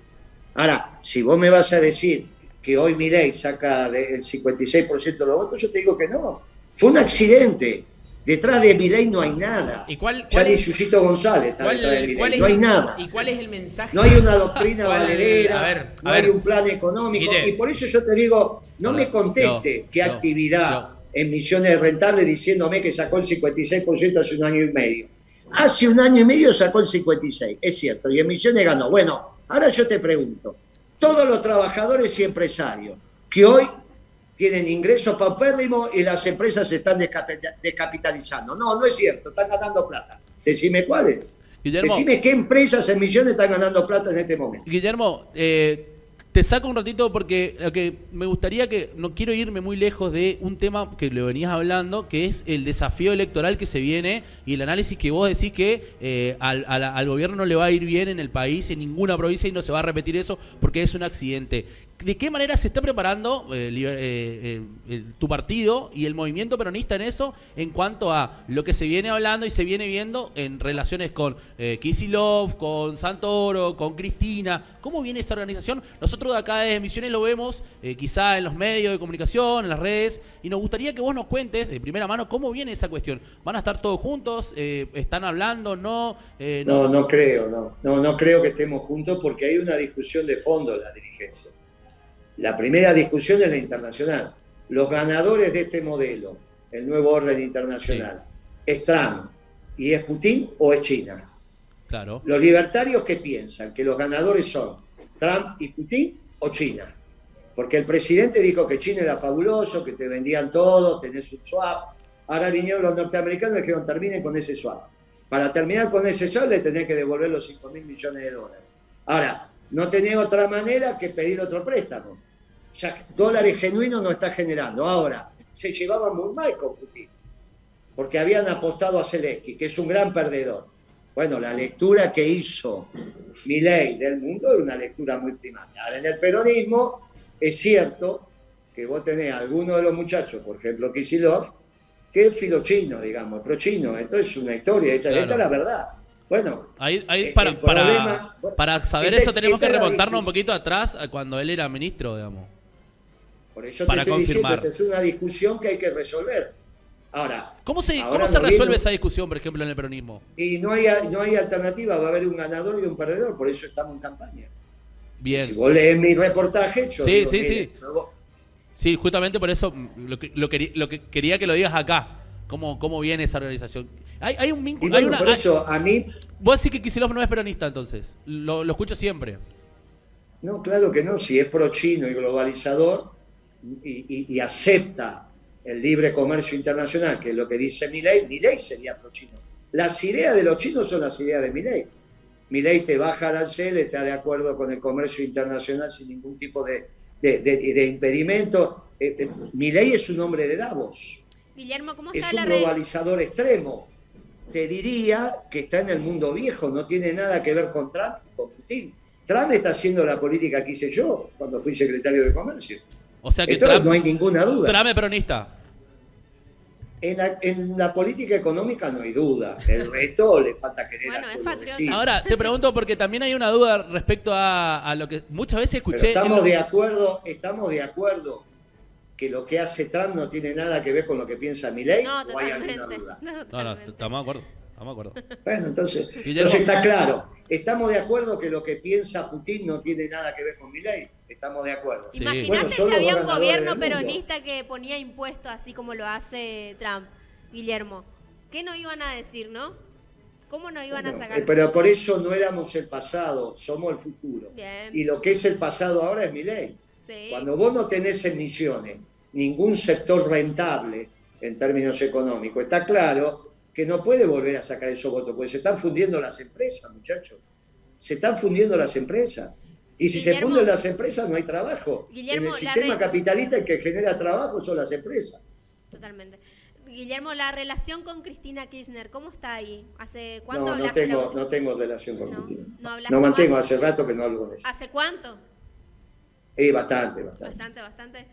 Speaker 3: Ahora, si vos me vas a decir que hoy Milei saca el 56% de los votos, yo te digo que no. Fue un accidente. Detrás de Milei no hay nada.
Speaker 4: ¿Y cuál
Speaker 3: Ya ni
Speaker 4: es,
Speaker 3: Yuyito González está detrás de Milei. No hay nada.
Speaker 4: ¿Y cuál es el mensaje?
Speaker 3: No hay una doctrina valedera,
Speaker 4: a
Speaker 3: no
Speaker 4: ver.
Speaker 3: hay un plan económico.
Speaker 4: Guille.
Speaker 3: Y por eso yo te digo, no me conteste qué actividad en Misiones rentable diciéndome que sacó el 56% hace un año y medio. Hace un año y medio sacó el 56%, es cierto, y en Misiones ganó. Bueno, ahora yo te pregunto, todos los trabajadores y empresarios que hoy tienen ingresos paupérrimos y las empresas se están descapitalizando. No, no es cierto, están ganando plata. Decime cuáles.
Speaker 1: Guillermo,
Speaker 3: decime qué empresas en Misiones están ganando plata en este momento.
Speaker 1: Guillermo, te saco un ratito porque lo que me gustaría que, no quiero irme muy lejos de un tema que lo venías hablando, que es el desafío electoral que se viene y el análisis que vos decís que al gobierno no le va a ir bien en el país, en ninguna provincia, y no se va a repetir eso porque es un accidente. ¿De qué manera se está preparando tu partido y el movimiento peronista en eso, en cuanto a lo que se viene hablando y se viene viendo en relaciones con Kicillof, con Santoro, con Cristina? ¿Cómo viene esta organización? Nosotros de acá desde Misiones lo vemos quizá en los medios de comunicación, en las redes, y nos gustaría que vos nos cuentes de primera mano cómo viene esa cuestión. ¿Van a estar todos juntos? ¿Están hablando? ¿No?
Speaker 3: No creo, no creo que estemos juntos porque hay una discusión de fondo en la dirigencia. La primera discusión es la internacional. Los ganadores de este modelo, el nuevo orden internacional, ¿es Trump y es Putin o es China?
Speaker 1: Claro.
Speaker 3: Los libertarios que piensan que los ganadores son Trump y Putin o China. Porque el presidente dijo que China era fabuloso, que te vendían todo, tenés un swap. Ahora vinieron los norteamericanos y dijeron terminen con ese swap. Para terminar con ese swap le tenés que devolver los 5.000 millones de dólares. Ahora, no tenés otra manera que pedir otro préstamo. O sea, dólares genuinos no está generando. Ahora, se llevaban muy mal con Putin, porque habían apostado a Zelensky, que es un gran perdedor. Bueno, la lectura que hizo Milei del mundo era una lectura muy primaria. Ahora, en el peronismo, es cierto que vos tenés a algunos de los muchachos, por ejemplo, Kicillof, que es filochino, digamos, pro-chino. Esto es una historia, esta es la verdad. Bueno,
Speaker 1: para saber eso tenemos que remontarnos un poquito atrás a cuando él era ministro, digamos.
Speaker 3: Por eso te estoy diciendo que es una discusión que hay que resolver. Ahora,
Speaker 1: ¿cómo se resuelve esa discusión, por ejemplo, en el peronismo?
Speaker 3: Y no hay alternativa, va a haber un ganador y un perdedor, por eso estamos en campaña.
Speaker 1: Bien.
Speaker 3: Si vos lees mi reportaje, yo digo,
Speaker 1: sí. Sí, justamente por eso lo que quería que lo digas acá. ¿Cómo viene esa organización? Hay un vínculo.
Speaker 3: Y bueno, por eso, a mí...
Speaker 1: Vos decís que Kicillof no es peronista, entonces. Lo escucho siempre.
Speaker 3: No, claro que no. Si es pro-chino y globalizador y acepta el libre comercio internacional, que es lo que dice Milei sería pro-chino. Las ideas de los chinos son las ideas de Milei. Milei te baja aranceles, está de acuerdo con el comercio internacional sin ningún tipo de impedimento. Milei es un hombre de Davos.
Speaker 2: Guillermo, ¿cómo está
Speaker 3: es un globalizador extremo. Te diría que está en el mundo viejo, no tiene nada que ver con Trump y con Putin. Trump está haciendo la política que hice yo cuando fui secretario de Comercio.
Speaker 1: O sea que
Speaker 3: Trump, no hay ninguna duda.
Speaker 1: Trump es peronista.
Speaker 3: En la política económica no hay duda. El resto le falta querer al pueblo.
Speaker 1: Ahora, te pregunto porque también hay una duda respecto a lo que muchas veces escuché.
Speaker 3: Pero estamos de acuerdo que lo que hace Trump no tiene nada que ver con lo que piensa Milei, ¿o hay alguna duda?
Speaker 1: No, estamos de acuerdo.
Speaker 3: Bueno, entonces está claro. Estamos de acuerdo que lo que piensa Putin no tiene nada que ver con Milei. Estamos de acuerdo.
Speaker 2: Sí. Imagínate si había un gobierno peronista que ponía impuestos así como lo hace Trump, Guillermo. ¿Qué no iban a decir, no? ¿Cómo no iban a sacar?
Speaker 3: Pero por eso no éramos el pasado, somos el futuro.
Speaker 2: Bien.
Speaker 3: Y lo que es el pasado ahora es Milei.
Speaker 2: Sí.
Speaker 3: Cuando vos no tenés en Misiones ningún sector rentable en términos económicos, está claro que no puede volver a sacar esos votos, porque se están fundiendo las empresas, muchachos. Se están fundiendo las empresas. Y si se funden las empresas, no hay trabajo. En el sistema capitalista el que genera trabajo son las empresas.
Speaker 2: Totalmente. Guillermo, la relación con Cristina Kirchner, ¿cómo está ahí? ¿Hace cuánto
Speaker 3: no tengo relación con Cristina.
Speaker 2: No
Speaker 3: mantengo, hace rato que no hablo con ella.
Speaker 2: ¿Hace cuánto?
Speaker 3: Bastante.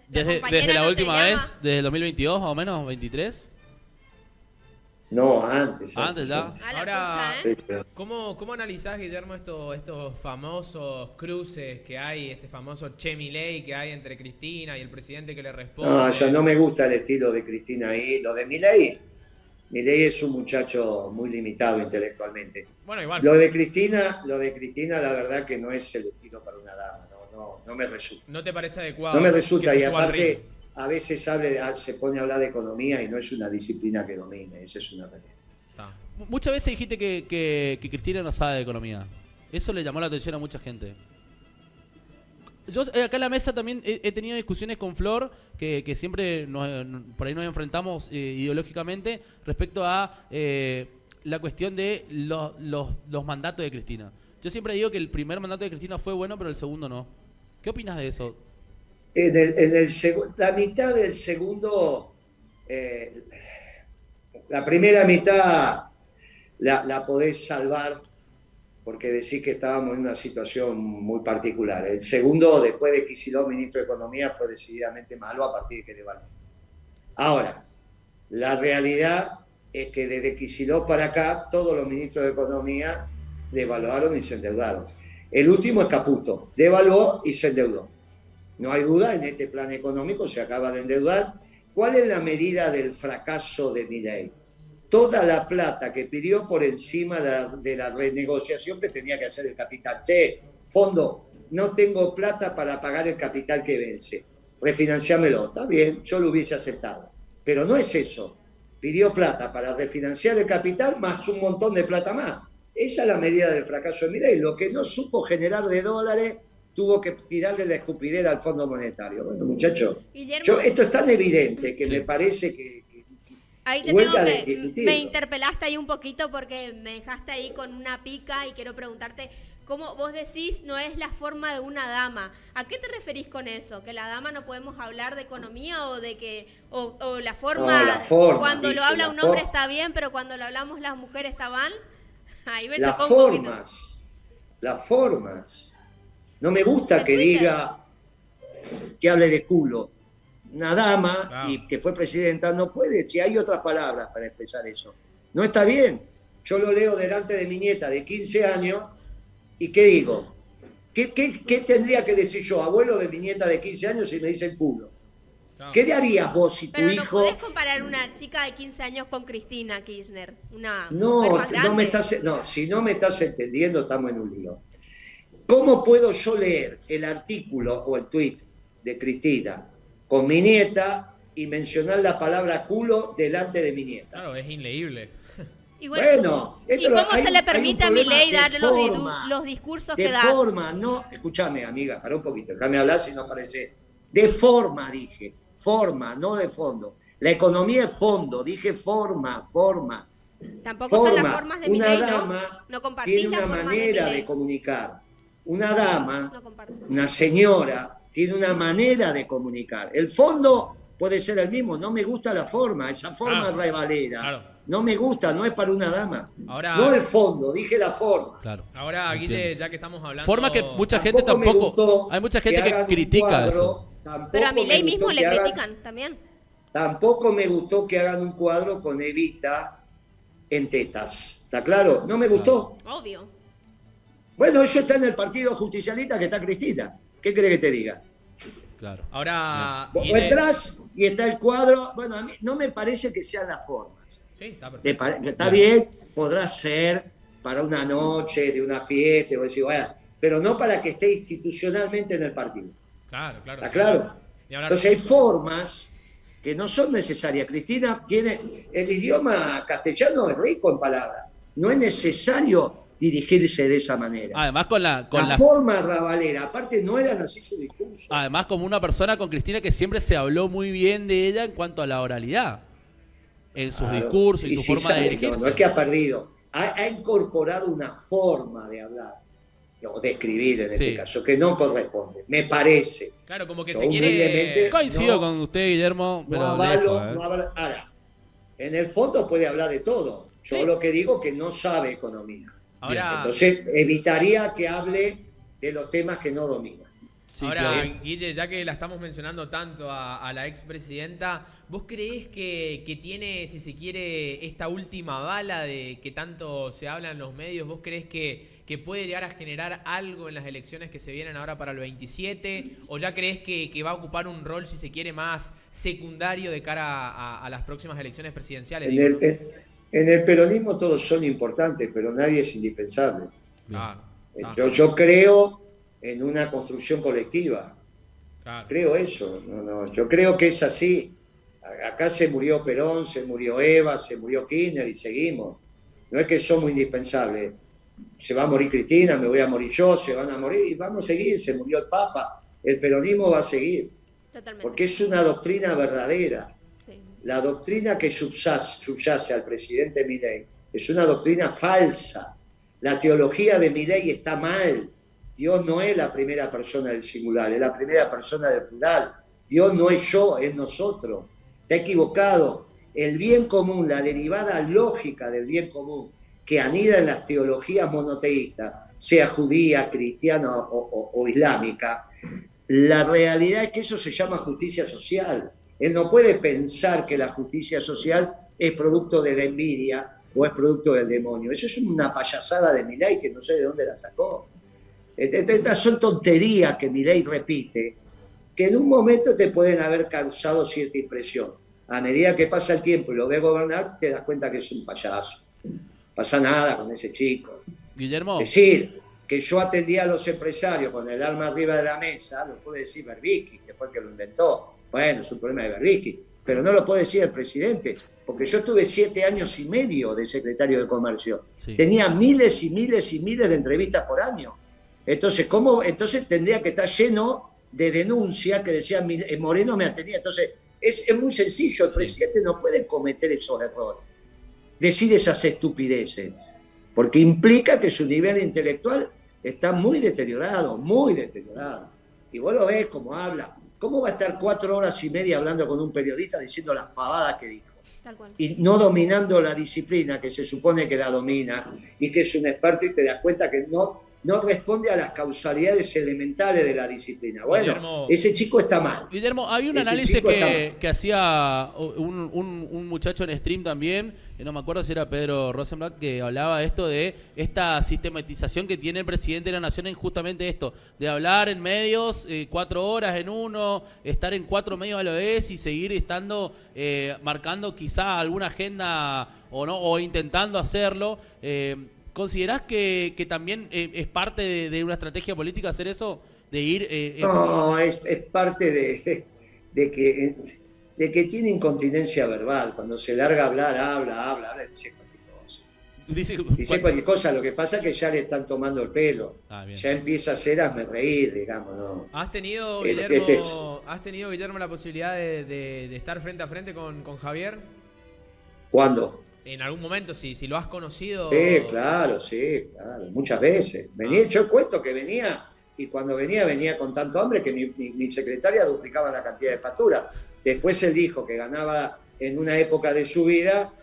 Speaker 1: ¿Desde la última vez? ¿Desde el 2022 más o menos? ¿23?
Speaker 3: No, antes.
Speaker 1: Antes ya.
Speaker 2: A la
Speaker 4: Ahora,
Speaker 2: pucha, ¿eh?
Speaker 3: Sí, sí.
Speaker 4: ¿Cómo analizás, Guillermo, estos famosos cruces que hay, este famoso Che Milei que hay entre Cristina y el presidente que le responde?
Speaker 3: No, ya no me gusta el estilo de Cristina ahí. Lo de Milei es un muchacho muy limitado intelectualmente.
Speaker 4: Bueno, igual.
Speaker 3: Lo de Cristina, la verdad que no es el estilo para una dama, no me resulta.
Speaker 4: ¿No te parece adecuado?
Speaker 3: No me resulta,
Speaker 4: que
Speaker 3: y
Speaker 4: se suba al
Speaker 3: aparte
Speaker 4: ring?
Speaker 3: a veces se pone a hablar de economía y no es una disciplina que domine, esa es una realidad.
Speaker 4: Está.
Speaker 1: Muchas veces dijiste que Cristina no sabe de economía. Eso le llamó la atención a mucha gente. Yo acá en la mesa también he tenido discusiones con Flor, que siempre por ahí nos enfrentamos ideológicamente respecto a la cuestión de los mandatos de Cristina. Yo siempre digo que el primer mandato de Cristina fue bueno, pero el segundo no. ¿Qué opinas de eso?
Speaker 3: La mitad del segundo, la primera mitad la podés salvar porque decís que estábamos en una situación muy particular. El segundo, después de Kicillof, ministro de Economía, fue decididamente malo a partir de que devaluó. Ahora, la realidad es que desde Kicillof para acá, todos los ministros de Economía devaluaron y se endeudaron. El último es Caputo, devaluó y se endeudó. No hay duda, en este plan económico se acaba de endeudar. ¿Cuál es la medida del fracaso de Milei? Toda la plata que pidió por encima de la renegociación que tenía que hacer el capital. Che, fondo, no tengo plata para pagar el capital que vence. Refinanciámelo. Está bien, yo lo hubiese aceptado. Pero no es eso. Pidió plata para refinanciar el capital más un montón de plata más. Esa es la medida del fracaso de Milei. Lo que no supo generar de dólares tuvo que tirarle la escupidera al Fondo Monetario. Bueno, muchachos, esto es tan evidente que me parece que
Speaker 2: ahí te
Speaker 3: huelga
Speaker 2: tengo
Speaker 3: de discutirlo.
Speaker 2: me interpelaste ahí un poquito porque me dejaste ahí con una pica y quiero preguntarte, ¿cómo vos decís no es la forma de una dama? ¿A qué te referís con eso? ¿Que la dama no podemos hablar de economía o de que o la forma,
Speaker 3: No, la forma,
Speaker 2: cuando
Speaker 3: dije,
Speaker 2: lo habla
Speaker 3: la
Speaker 2: un hombre
Speaker 3: forma.
Speaker 2: está bien, pero cuando lo hablamos las mujeres está mal? Ahí me
Speaker 3: Las
Speaker 2: chocó un poquito.
Speaker 3: formas. No me gusta que diga, que hable de culo. Una dama,
Speaker 4: Claro.
Speaker 3: y que fue presidenta, no puede, si hay otras palabras para expresar eso. No está bien. Yo lo leo delante de mi nieta de 15 años, ¿y qué digo? ¿Qué tendría que decir yo, abuelo de mi nieta de 15 años, si me dicen culo?
Speaker 4: Claro.
Speaker 3: ¿Qué le harías vos si tu
Speaker 2: Pero no
Speaker 3: hijo...
Speaker 2: podés comparar una chica de 15 años con Cristina Kirchner, una mujer
Speaker 3: No,
Speaker 2: más grande.
Speaker 3: si no me estás entendiendo, estamos en un lío. ¿Cómo puedo yo leer el artículo o el tuit de Cristina con mi nieta y mencionar la palabra culo delante de mi nieta?
Speaker 4: Claro, es inleíble.
Speaker 2: Y
Speaker 3: Bueno,
Speaker 2: ¿y cómo se le
Speaker 3: hay
Speaker 2: permite
Speaker 3: un
Speaker 2: a
Speaker 3: problema
Speaker 2: Milei
Speaker 3: de
Speaker 2: dar
Speaker 3: forma,
Speaker 2: los discursos
Speaker 3: de
Speaker 2: que da?
Speaker 3: forma, no, escúchame, amiga, para un poquito, déjame hablar si no parece. De forma, dije, forma, no de fondo. La economía es fondo, dije forma.
Speaker 2: Tampoco son las
Speaker 3: Forma.
Speaker 2: formas de
Speaker 3: Una
Speaker 2: Milei, ¿no?
Speaker 3: dama
Speaker 2: No compartís
Speaker 3: tiene
Speaker 2: las
Speaker 3: una
Speaker 2: formas
Speaker 3: manera
Speaker 2: Milei.
Speaker 3: de comunicar. Una dama,
Speaker 2: No comparto.
Speaker 3: una señora, tiene una manera de comunicar. El fondo puede ser el mismo, no me gusta la forma, esa forma
Speaker 4: Claro.
Speaker 3: revalera.
Speaker 4: Claro.
Speaker 3: No me gusta, no es para una dama.
Speaker 4: Ahora-
Speaker 3: No el fondo, dije la forma.
Speaker 1: Claro.
Speaker 4: Ahora, Guille,
Speaker 1: Entiendo.
Speaker 4: ya que estamos hablando...
Speaker 1: Forma que mucha gente
Speaker 3: me
Speaker 1: tampoco.
Speaker 3: gustó
Speaker 1: Hay mucha gente que
Speaker 3: hagan un
Speaker 1: critica
Speaker 3: cuadro,
Speaker 1: eso.
Speaker 3: tampoco
Speaker 2: Pero a
Speaker 3: me
Speaker 2: Milei
Speaker 3: gustó
Speaker 2: mismo
Speaker 3: que
Speaker 2: le
Speaker 3: hagan-
Speaker 2: critican también.
Speaker 3: Tampoco me gustó que hagan un cuadro con Evita en tetas. ¿Está claro? No me gustó.
Speaker 2: Obvio.
Speaker 3: Bueno, eso está en el partido justicialista que está Cristina. ¿Qué crees que te diga?
Speaker 1: Claro.
Speaker 4: Ahora,
Speaker 3: Vos
Speaker 4: Guille-
Speaker 3: entras y está el cuadro. Bueno, a mí no me parece que sean las formas.
Speaker 4: Sí, está perfecto.
Speaker 3: Está bien, podrá ser para una noche, de una fiesta, o decir, vaya, pero no para que esté institucionalmente en el partido.
Speaker 4: Claro.
Speaker 3: ¿Está claro?
Speaker 4: Ni hablar.
Speaker 3: Entonces hay formas que no son necesarias. Cristina tiene, el idioma castellano es rico en palabras. No es necesario dirigirse de esa manera.
Speaker 1: Además con la
Speaker 3: Forma rabalera, aparte no eran así su discurso.
Speaker 1: además como una persona con Cristina que siempre se habló muy bien de ella en cuanto a la oralidad. En sus
Speaker 3: Claro.
Speaker 1: discursos y su
Speaker 3: sí
Speaker 1: forma de
Speaker 3: sabe,
Speaker 1: dirigirse.
Speaker 3: no es que ha perdido. Ha incorporado una forma de hablar, o de escribir en
Speaker 1: Sí.
Speaker 3: este caso, que no corresponde, me parece.
Speaker 4: Claro, como que
Speaker 3: Yo
Speaker 4: se quiere...
Speaker 3: humildemente-
Speaker 1: Coincido
Speaker 3: No,
Speaker 1: con usted, Guillermo, pero
Speaker 3: No avalo,
Speaker 1: lejos, ¿eh?
Speaker 3: no avalo. Ahora, en el fondo puede hablar de todo. Yo
Speaker 4: Sí.
Speaker 3: lo que digo es que no sabe economía.
Speaker 4: Ahora,
Speaker 3: Entonces evitaría que hable de los temas que no domina.
Speaker 1: Sí,
Speaker 4: Ahora,
Speaker 1: claro.
Speaker 4: Guille, ya que la estamos mencionando tanto a la expresidenta, ¿vos creés que tiene, si se quiere, esta última bala de que tanto se habla en los medios? ¿Vos creés que puede llegar a generar algo en las elecciones que se vienen ahora para el 27? ¿O ya creés que va a ocupar un rol, si se quiere, más secundario de cara a las próximas elecciones presidenciales?
Speaker 3: En el peronismo todos son importantes, pero nadie es indispensable.
Speaker 4: Ah,
Speaker 3: Yo creo en una construcción colectiva.
Speaker 4: claro.
Speaker 3: Creo eso. Yo creo que es así. Acá se murió Perón, se murió Eva, se murió Kirchner y seguimos. No es que somos indispensables. Se va a morir Cristina, me voy a morir yo, se van a morir y vamos a seguir. Se murió el Papa. El peronismo va a seguir.
Speaker 2: Totalmente.
Speaker 3: Porque es una doctrina verdadera.
Speaker 2: Sí.
Speaker 3: La doctrina que subyace al presidente Milei es una doctrina falsa. La teología de Milei está mal. Dios no es la primera persona del singular, es la primera persona del plural. Dios no es yo, es nosotros. Está equivocado. El bien común, la derivada lógica del bien común que anida en las teologías monoteístas, sea judía, cristiana o islámica, la realidad es que eso se llama justicia social. Él no puede pensar que la justicia social es producto de la envidia o es producto del demonio. Eso es una payasada de Milei que no sé de dónde la sacó. Estas son tonterías que Milei repite, que en un momento te pueden haber causado cierta impresión. A medida que pasa el tiempo y lo ves gobernar, te das cuenta que es un payaso. Pasa nada con ese chico.
Speaker 1: Guillermo.
Speaker 3: Decir que yo atendía a los empresarios con el arma arriba de la mesa, lo puede decir Berbisky, que fue el que lo inventó. Bueno, es un problema de Berbisky, pero no lo puede decir el presidente, porque yo estuve 7 años y medio de secretario de Comercio.
Speaker 1: Sí.
Speaker 3: Tenía miles y miles y miles de entrevistas por año. Entonces, entonces tendría que estar lleno de denuncias que decían Moreno me atendía. Entonces, es muy sencillo, el presidente no puede cometer esos errores, decir esas estupideces, porque implica que su nivel intelectual está muy deteriorado, muy deteriorado. Y vos lo ves cómo habla. ¿Cómo va a estar 4 horas y media hablando con un periodista diciendo las pavadas que dijo?
Speaker 2: Tal cual.
Speaker 3: Y no dominando la disciplina que se supone que la domina y que es un experto y te das cuenta que no responde a las causalidades elementales de la disciplina. Bueno,
Speaker 4: Guillermo,
Speaker 3: ese chico está mal.
Speaker 1: Guillermo, había un
Speaker 3: Ese
Speaker 1: análisis
Speaker 3: chico está
Speaker 1: que hacía un muchacho en stream también, que no me acuerdo si era Pedro Rosenblatt, que hablaba de esto, de esta sistematización que tiene el presidente de la Nación en justamente esto, de hablar en medios 4 horas en uno, estar en 4 medios a la vez y seguir estando marcando quizá alguna agenda o no, o intentando hacerlo. ¿Considerás que también es parte de una estrategia política hacer eso? De ir...
Speaker 3: No, es parte de que tiene incontinencia verbal. Cuando se larga a hablar, habla, dice cualquier cosa. Dice cualquier cosa, lo que pasa es que ya le están tomando el pelo. Ya empieza a hacer hazme reír, digamos, ¿no?
Speaker 4: ¿Has tenido, Guillermo, la posibilidad de estar frente a frente con Javier?
Speaker 3: ¿Cuándo?
Speaker 4: En algún momento, si lo has conocido.
Speaker 3: Sí, claro, muchas veces. Yo cuento que venía, y cuando venía con tanto hambre que mi secretaria duplicaba la cantidad de facturas. Después él dijo que ganaba en una época de su vida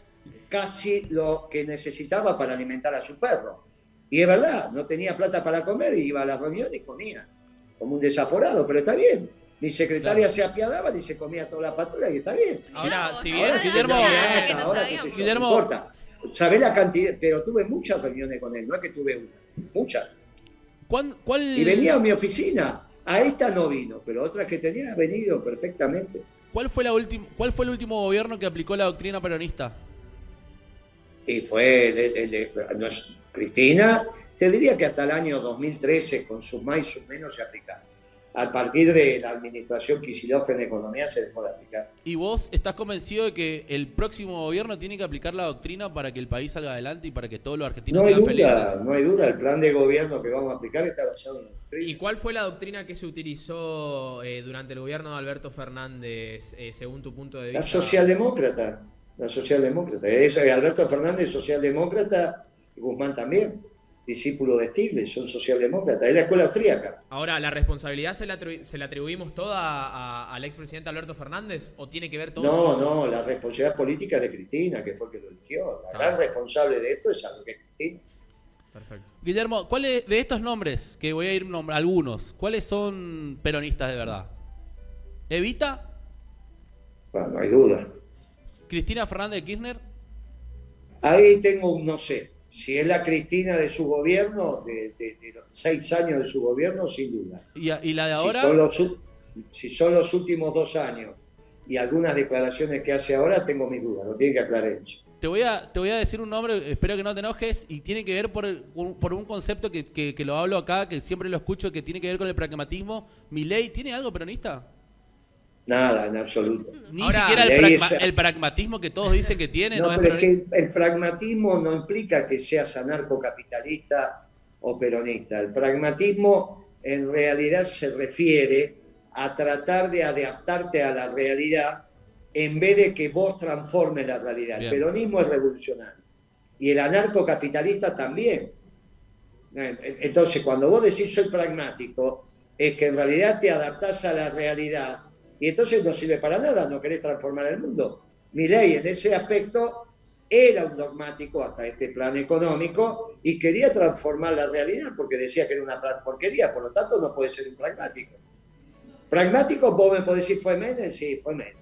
Speaker 3: casi lo que necesitaba para alimentar a su perro. Y es verdad, no tenía plata para comer y iba a las reuniones y comía, como un desaforado, pero está bien. Mi secretaria se apiadaba y se comía toda la factura y está bien.
Speaker 4: Ahora, si bien...
Speaker 3: Ahora
Speaker 4: Guillermo,
Speaker 1: Guillermo,
Speaker 3: importa. Sabés la cantidad, pero tuve muchas reuniones con él, no es que tuve una, muchas.
Speaker 1: ¿Cuál...
Speaker 3: Y venía a mi oficina. A esta no vino, pero otras que tenía ha venido perfectamente.
Speaker 1: ¿Cuál fue el último gobierno que aplicó la doctrina peronista?
Speaker 3: Y fue Cristina, te diría que hasta el año 2013, con sus más y sus menos, se aplicaba. A partir de la administración Kicillof en economía se dejó de aplicar.
Speaker 1: ¿Y vos estás convencido de que el próximo gobierno tiene que aplicar la doctrina para que el país salga adelante y para que todos los argentinos sean felices?
Speaker 3: No hay duda, el plan de gobierno que vamos a aplicar está basado en la doctrina.
Speaker 4: ¿Y cuál fue la doctrina que se utilizó durante el gobierno de Alberto Fernández, según tu punto de vista?
Speaker 3: La socialdemócrata. Alberto Fernández, socialdemócrata, y Guzmán también. Discípulo de Stiglitz, son socialdemócratas, es la escuela austríaca.
Speaker 4: Ahora, ¿la responsabilidad se la atribuimos toda al expresidente Alberto Fernández o tiene que ver todo?
Speaker 3: No, la responsabilidad política es de Cristina, que fue el que lo eligió. La gran responsable de esto es Cristina.
Speaker 4: Perfecto.
Speaker 1: Guillermo, ¿cuáles de estos nombres, que voy a ir algunos, cuáles son peronistas de verdad? ¿Evita?
Speaker 3: Bueno, no hay duda.
Speaker 1: ¿Cristina Fernández de Kirchner?
Speaker 3: Ahí tengo un no sé. Si es la Cristina de su gobierno, de los 6 años de su gobierno, sin duda.
Speaker 1: ¿Y la de ahora?
Speaker 3: Si son los últimos 2 años y algunas declaraciones que hace ahora, tengo mis dudas, lo tiene que aclarar ellos.
Speaker 1: Te voy a decir un nombre, espero que no te enojes, y tiene que ver por un concepto que lo hablo acá, que siempre lo escucho, que tiene que ver con el pragmatismo. ¿Milei tiene algo peronista?
Speaker 3: Nada, en absoluto.
Speaker 1: Ni
Speaker 4: Ahora,
Speaker 1: siquiera el pragmatismo que todos dicen que tiene.
Speaker 3: No, pero es que el pragmatismo no implica que seas anarcocapitalista o peronista. El pragmatismo en realidad se refiere a tratar de adaptarte a la realidad en vez de que vos transformes la realidad.
Speaker 1: Bien.
Speaker 3: El peronismo es revolucionario y el anarcocapitalista también. Entonces, cuando vos decís soy pragmático, es que en realidad te adaptás a la realidad y entonces no sirve para nada, no querés transformar el mundo. Milei en ese aspecto era un dogmático hasta este plan económico y quería transformar la realidad porque decía que era una porquería, por lo tanto no puede ser un pragmático. Pragmático, vos me podés decir, ¿fue Menem? Sí, fue Menem.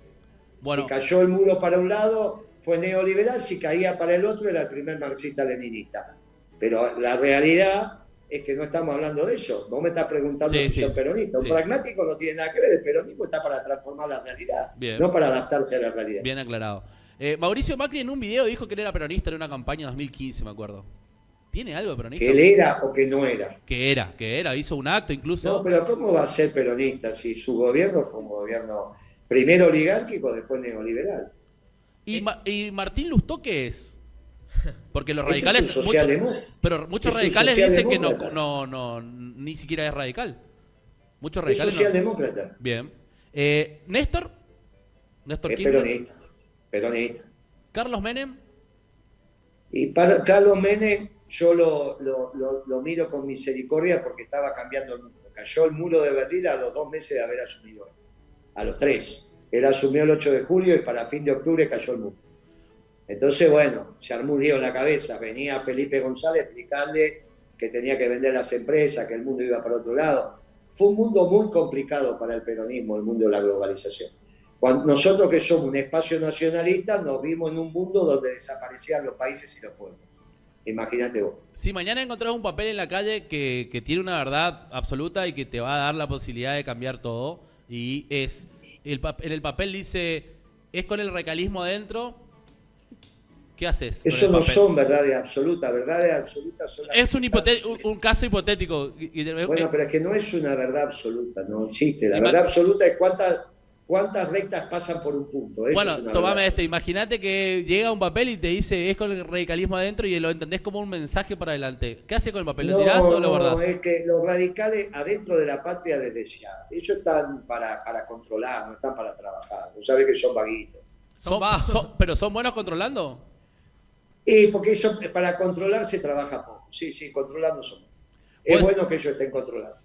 Speaker 1: Bueno.
Speaker 3: Si cayó el muro para un lado, fue neoliberal, si caía para el otro, era el primer marxista-leninista. Pero la realidad es que no estamos hablando de eso. Vos me estás preguntando si soy peronista. Un pragmático no tiene nada que ver. El peronismo está para transformar la realidad, no para adaptarse a la realidad.
Speaker 1: Bien aclarado. Mauricio Macri en un video dijo que él era peronista en una campaña 2015, me acuerdo. ¿Tiene algo de peronista?
Speaker 3: ¿Que él era o que no era?
Speaker 1: Que era. Hizo un acto incluso.
Speaker 3: No, pero ¿cómo va a ser peronista si su gobierno fue un gobierno primero oligárquico, después neoliberal?
Speaker 1: ¿Y Martín Lustó qué es? Porque los
Speaker 3: Ese
Speaker 1: radicales...
Speaker 3: es un socialdemócrata.
Speaker 1: Pero muchos
Speaker 3: Es un
Speaker 1: radicales dicen que
Speaker 3: socialdemócrata.
Speaker 1: ni siquiera es radical. Muchos
Speaker 3: Es
Speaker 1: radicales
Speaker 3: socialdemócrata.
Speaker 1: Bien. Néstor
Speaker 3: Es
Speaker 1: Kirchner.
Speaker 3: peronista.
Speaker 1: Carlos Menem.
Speaker 3: Y para Carlos Menem yo lo miro con misericordia porque estaba cambiando el mundo. Cayó el muro de Berlín a los 2 meses de haber asumido. A los 3. Él asumió el 8 de julio y para fin de octubre cayó el muro. Entonces, bueno, se armó un lío en la cabeza. Venía Felipe González a explicarle que tenía que vender las empresas, que el mundo iba para otro lado. Fue un mundo muy complicado para el peronismo, el mundo de la globalización. Cuando nosotros que somos un espacio nacionalista, nos vimos en un mundo donde desaparecían los países y los pueblos. Imagínate vos.
Speaker 1: Si mañana encontrás un papel en la calle que tiene una verdad absoluta y que te va a dar la posibilidad de cambiar todo, y en el papel dice, es con el radicalismo adentro, ¿qué haces?
Speaker 3: Eso no son verdades absolutas son...
Speaker 1: Es un caso hipotético.
Speaker 3: Bueno, pero es que no es una verdad absoluta, no existe. La verdad absoluta es cuántas rectas pasan por un punto. Eso
Speaker 1: bueno,
Speaker 3: es
Speaker 1: tomame imagínate que llega un papel y te dice es con el radicalismo adentro y lo entendés como un mensaje para adelante. ¿Qué haces con el papel? ¿Lo tirás o lo guardás?
Speaker 3: No, es que los radicales adentro de la patria desde ya, ellos están para controlar, no están para trabajar. Vos sabés que son vaguitos.
Speaker 1: ¿Pero son buenos controlando?
Speaker 3: Porque eso, para controlar se trabaja poco. Sí, controlando son. Es bueno que ellos estén controlando.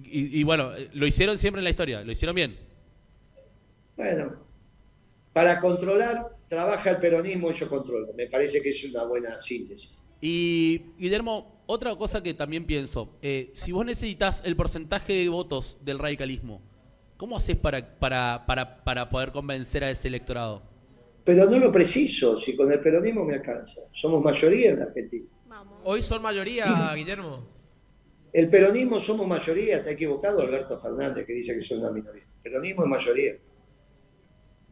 Speaker 1: Y bueno, lo hicieron siempre en la historia, lo hicieron bien.
Speaker 3: Bueno, para controlar trabaja el peronismo y yo controlo. Me parece que es una buena síntesis.
Speaker 1: Y Guillermo, otra cosa que también pienso, si vos necesitas el porcentaje de votos del radicalismo, ¿cómo haces para poder convencer a ese electorado?
Speaker 3: Pero no lo preciso, si con el peronismo me alcanza. Somos mayoría en la Argentina.
Speaker 2: Vamos.
Speaker 4: Hoy son mayoría, Guillermo.
Speaker 3: El peronismo somos mayoría, está equivocado Alberto Fernández que dice que son una minoría. El peronismo es mayoría.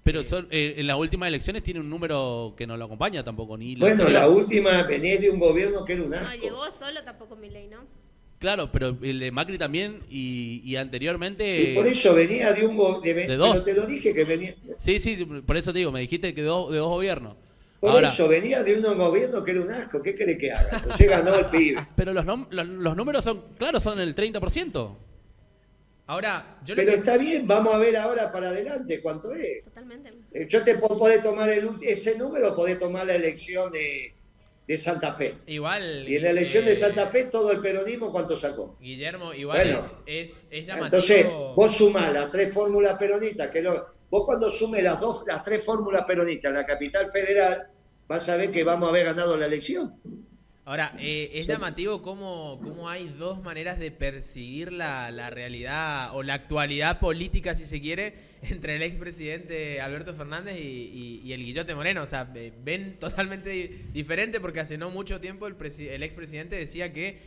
Speaker 1: Pero en las últimas elecciones tiene un número que no lo acompaña tampoco.
Speaker 3: Bueno, la última venía de un gobierno que era un asco.
Speaker 2: No, llegó solo tampoco Milei, ¿no?
Speaker 1: Claro, pero el de Macri también y anteriormente...
Speaker 3: Y por eso venía de un
Speaker 1: de dos.
Speaker 3: Pero te lo dije que venía...
Speaker 1: Sí, por eso te digo, me dijiste que de dos gobiernos.
Speaker 3: Por eso venía de un gobierno que era un asco. ¿Qué querés que haga? Entonces ganó el pibe.
Speaker 1: Pero los números son, claro, son el 30%.
Speaker 4: Ahora,
Speaker 3: pero está bien, vamos a ver ahora para adelante cuánto es.
Speaker 2: Totalmente.
Speaker 3: Yo te podés tomar ese número, podés tomar la elección de Santa Fe.
Speaker 4: Igual.
Speaker 3: Y en la elección de Santa Fe todo el peronismo, ¿cuánto sacó?
Speaker 4: Guillermo, igual
Speaker 3: bueno,
Speaker 4: es llamativo.
Speaker 3: Entonces, vos sumás las 3 fórmulas peronistas, vos cuando sumes las 3 fórmulas peronistas en la capital federal, vas a ver que vamos a haber ganado la elección.
Speaker 4: Ahora, es llamativo cómo hay dos maneras de percibir la realidad o la actualidad política, si se quiere, entre el expresidente Alberto Fernández y el Guillote Moreno. O sea, ven totalmente diferente porque hace no mucho tiempo el expresidente decía que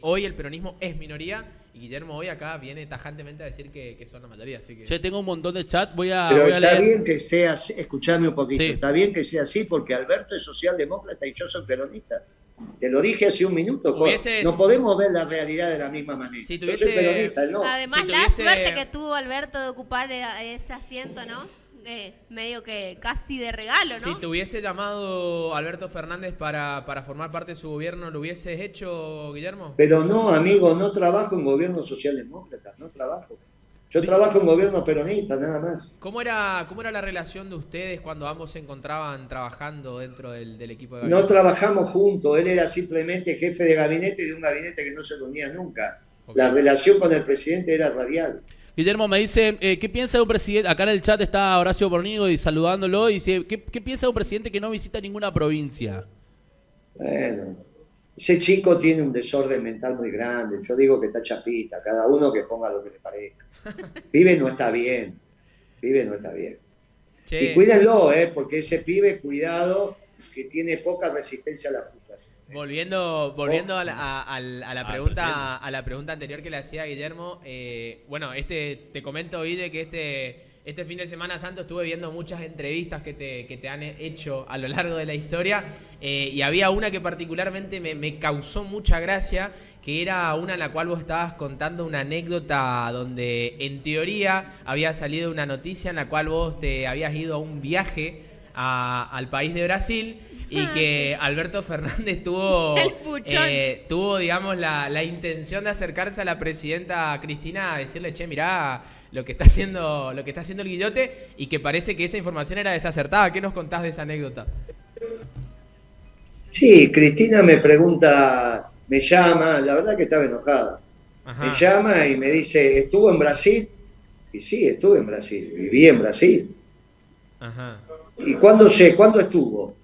Speaker 4: hoy el peronismo es minoría y Guillermo hoy acá viene tajantemente a decir que son la mayoría. Así que...
Speaker 1: Che, tengo un montón de chat, voy
Speaker 3: Pero
Speaker 1: a
Speaker 3: está
Speaker 1: leer.
Speaker 3: bien que sea así, escuchame un poquito,
Speaker 1: Sí.
Speaker 3: está bien que sea así porque Alberto es socialdemócrata y yo soy peronista. Te lo dije hace un minuto. No podemos ver la realidad de la misma manera.
Speaker 4: Si
Speaker 3: yo soy peronista, ¿no?
Speaker 2: Además,
Speaker 4: Si
Speaker 2: la
Speaker 4: tuviese-
Speaker 2: suerte que tuvo Alberto de ocupar ese asiento, ¿no? Medio que casi de regalo, ¿no?
Speaker 4: Si te hubiese llamado Alberto Fernández para formar parte de su gobierno, ¿lo hubieses hecho, Guillermo?
Speaker 3: Pero no, amigo, no trabajo en gobierno socialdemócrata, no trabajo. Yo trabajo en gobierno peronista, nada más.
Speaker 4: ¿Cómo era la relación de ustedes cuando ambos se encontraban trabajando dentro del equipo de
Speaker 3: No
Speaker 4: gabinete?
Speaker 3: trabajamos juntos, él era simplemente jefe de gabinete de un gabinete que no se reunía nunca.
Speaker 4: Ok.
Speaker 3: La relación con el presidente era radial.
Speaker 1: Guillermo me dice, ¿qué piensa de un presidente? Acá en el chat está Horacio Bornigo y saludándolo y dice, ¿qué piensa de un presidente que no visita ninguna provincia?
Speaker 3: Bueno, ese chico tiene un desorden mental muy grande. Yo digo que está chapita, cada uno que ponga lo que le parezca. Pibe no está bien, pibe no está bien.
Speaker 4: Che,
Speaker 3: Y cuídenlo, porque ese pibe, cuidado, que tiene poca resistencia a la frustración.
Speaker 4: volviendo a la pregunta, a la pregunta anterior que le hacía a Guillermo, bueno, te comento, Guille, que este fin de Semana Santo estuve viendo muchas entrevistas que te han hecho a lo largo de la historia, y había una que particularmente me causó mucha gracia, que era una en la cual vos estabas contando una anécdota donde en teoría había salido una noticia en la cual vos te habías ido a un viaje al país de Brasil y que Alberto Fernández tuvo,
Speaker 2: El puchón.
Speaker 4: digamos, la intención de acercarse a la presidenta Cristina a decirle, che, mirá lo que está haciendo el Guillote, y que parece que esa información era desacertada. ¿Qué nos contás de esa anécdota?
Speaker 3: Sí, Cristina me pregunta, me llama, la verdad que estaba enojada.
Speaker 4: Ajá.
Speaker 3: Me llama y me dice, ¿estuvo en Brasil? Y sí, estuve en Brasil, viví en Brasil.
Speaker 4: Ajá.
Speaker 3: ¿Y cuándo estuvo?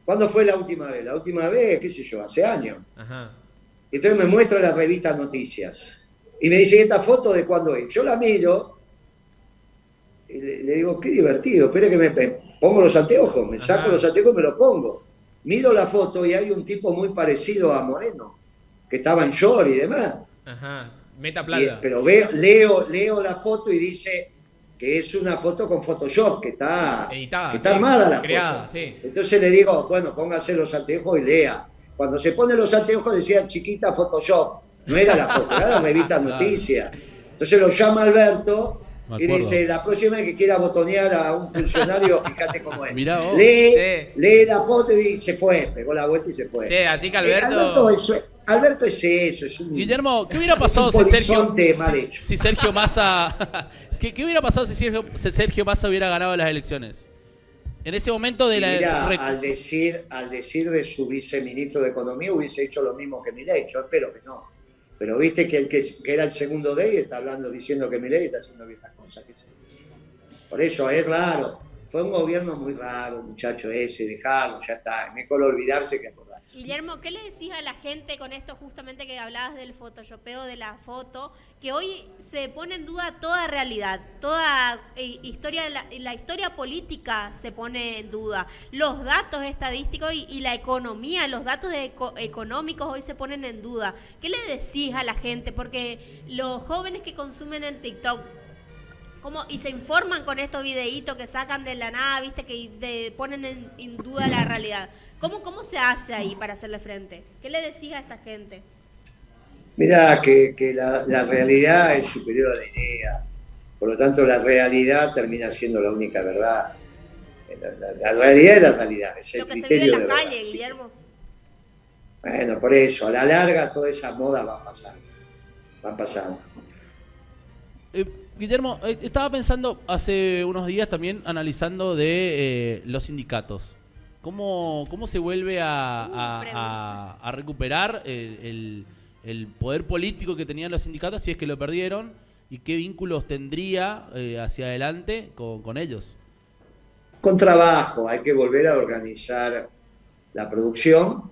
Speaker 3: ¿Cuándo fue la última vez? La última vez, qué sé yo, hace años.
Speaker 4: Ajá.
Speaker 3: Entonces me muestra la revista Noticias. Y me dice, ¿esta foto de cuándo es? Yo la miro y le digo, qué divertido, espere que me pongo los anteojos, me saco los anteojos y me los pongo. Miro la foto y hay un tipo muy parecido a Moreno, que estaba en short y demás.
Speaker 4: Ajá. Meta plata.
Speaker 3: Pero leo la foto y dice que es una foto con Photoshop, que está
Speaker 4: Editada,
Speaker 3: está
Speaker 4: sí,
Speaker 3: armada la
Speaker 4: creada,
Speaker 3: foto.
Speaker 4: sí.
Speaker 3: Entonces le digo, bueno, póngase los anteojos y lea. Cuando se pone los anteojos decía chiquita Photoshop. No era la foto, era la revista Noticias. Entonces lo llama Alberto y le dice, la próxima vez que quiera botonear a un funcionario, fíjate cómo es.
Speaker 1: Mirá vos.
Speaker 3: Lee la foto y se fue, pegó la vuelta y se fue.
Speaker 4: Che, así que
Speaker 3: Alberto es eso, es un...
Speaker 1: Guillermo, ¿qué hubiera pasado
Speaker 3: es un
Speaker 1: si Sergio,
Speaker 3: polizonte mal hecho.
Speaker 1: si Sergio Massa... ¿Qué hubiera pasado si Sergio Massa hubiera ganado las elecciones? En ese momento de la...
Speaker 3: Mira, al decir de su viceministro de Economía hubiese hecho lo mismo que Milei, yo espero que no. Pero viste que el que era el segundo de ellos está hablando, diciendo que Milei está haciendo bien las cosas. Por eso es raro. Fue un gobierno muy raro, muchacho ese, dejarlo, ya está. Mejor olvidarse que acordarse.
Speaker 2: Guillermo, ¿qué le decís a la gente con esto justamente que hablabas del photoshopeo de la foto? Que hoy se pone en duda toda realidad, toda historia, la historia política se pone en duda. Los datos estadísticos y la economía, los datos económicos hoy se ponen en duda. ¿Qué le decís a la gente? Porque los jóvenes que consumen el TikTok, y se informan con estos videitos que sacan de la nada, viste, que ponen en duda la realidad. ¿Cómo se hace ahí para hacerle frente? ¿Qué le decís a esta gente?
Speaker 3: Mirá, que la realidad es superior a la idea. Por lo tanto, la realidad termina siendo la única verdad. La realidad es la realidad, es el
Speaker 2: Lo que se
Speaker 3: criterio
Speaker 2: vive en
Speaker 3: de
Speaker 2: la
Speaker 3: verdad,
Speaker 2: calle,
Speaker 3: sí.
Speaker 2: Guillermo.
Speaker 3: Bueno, por eso, a la larga toda esa moda va a pasar. Va pasando.
Speaker 1: Guillermo, estaba pensando hace unos días también analizando de los sindicatos. ¿Cómo se vuelve a recuperar el poder político que tenían los sindicatos si es que lo perdieron? ¿Y qué vínculos tendría hacia adelante con ellos?
Speaker 3: Con trabajo, hay que volver a organizar la producción,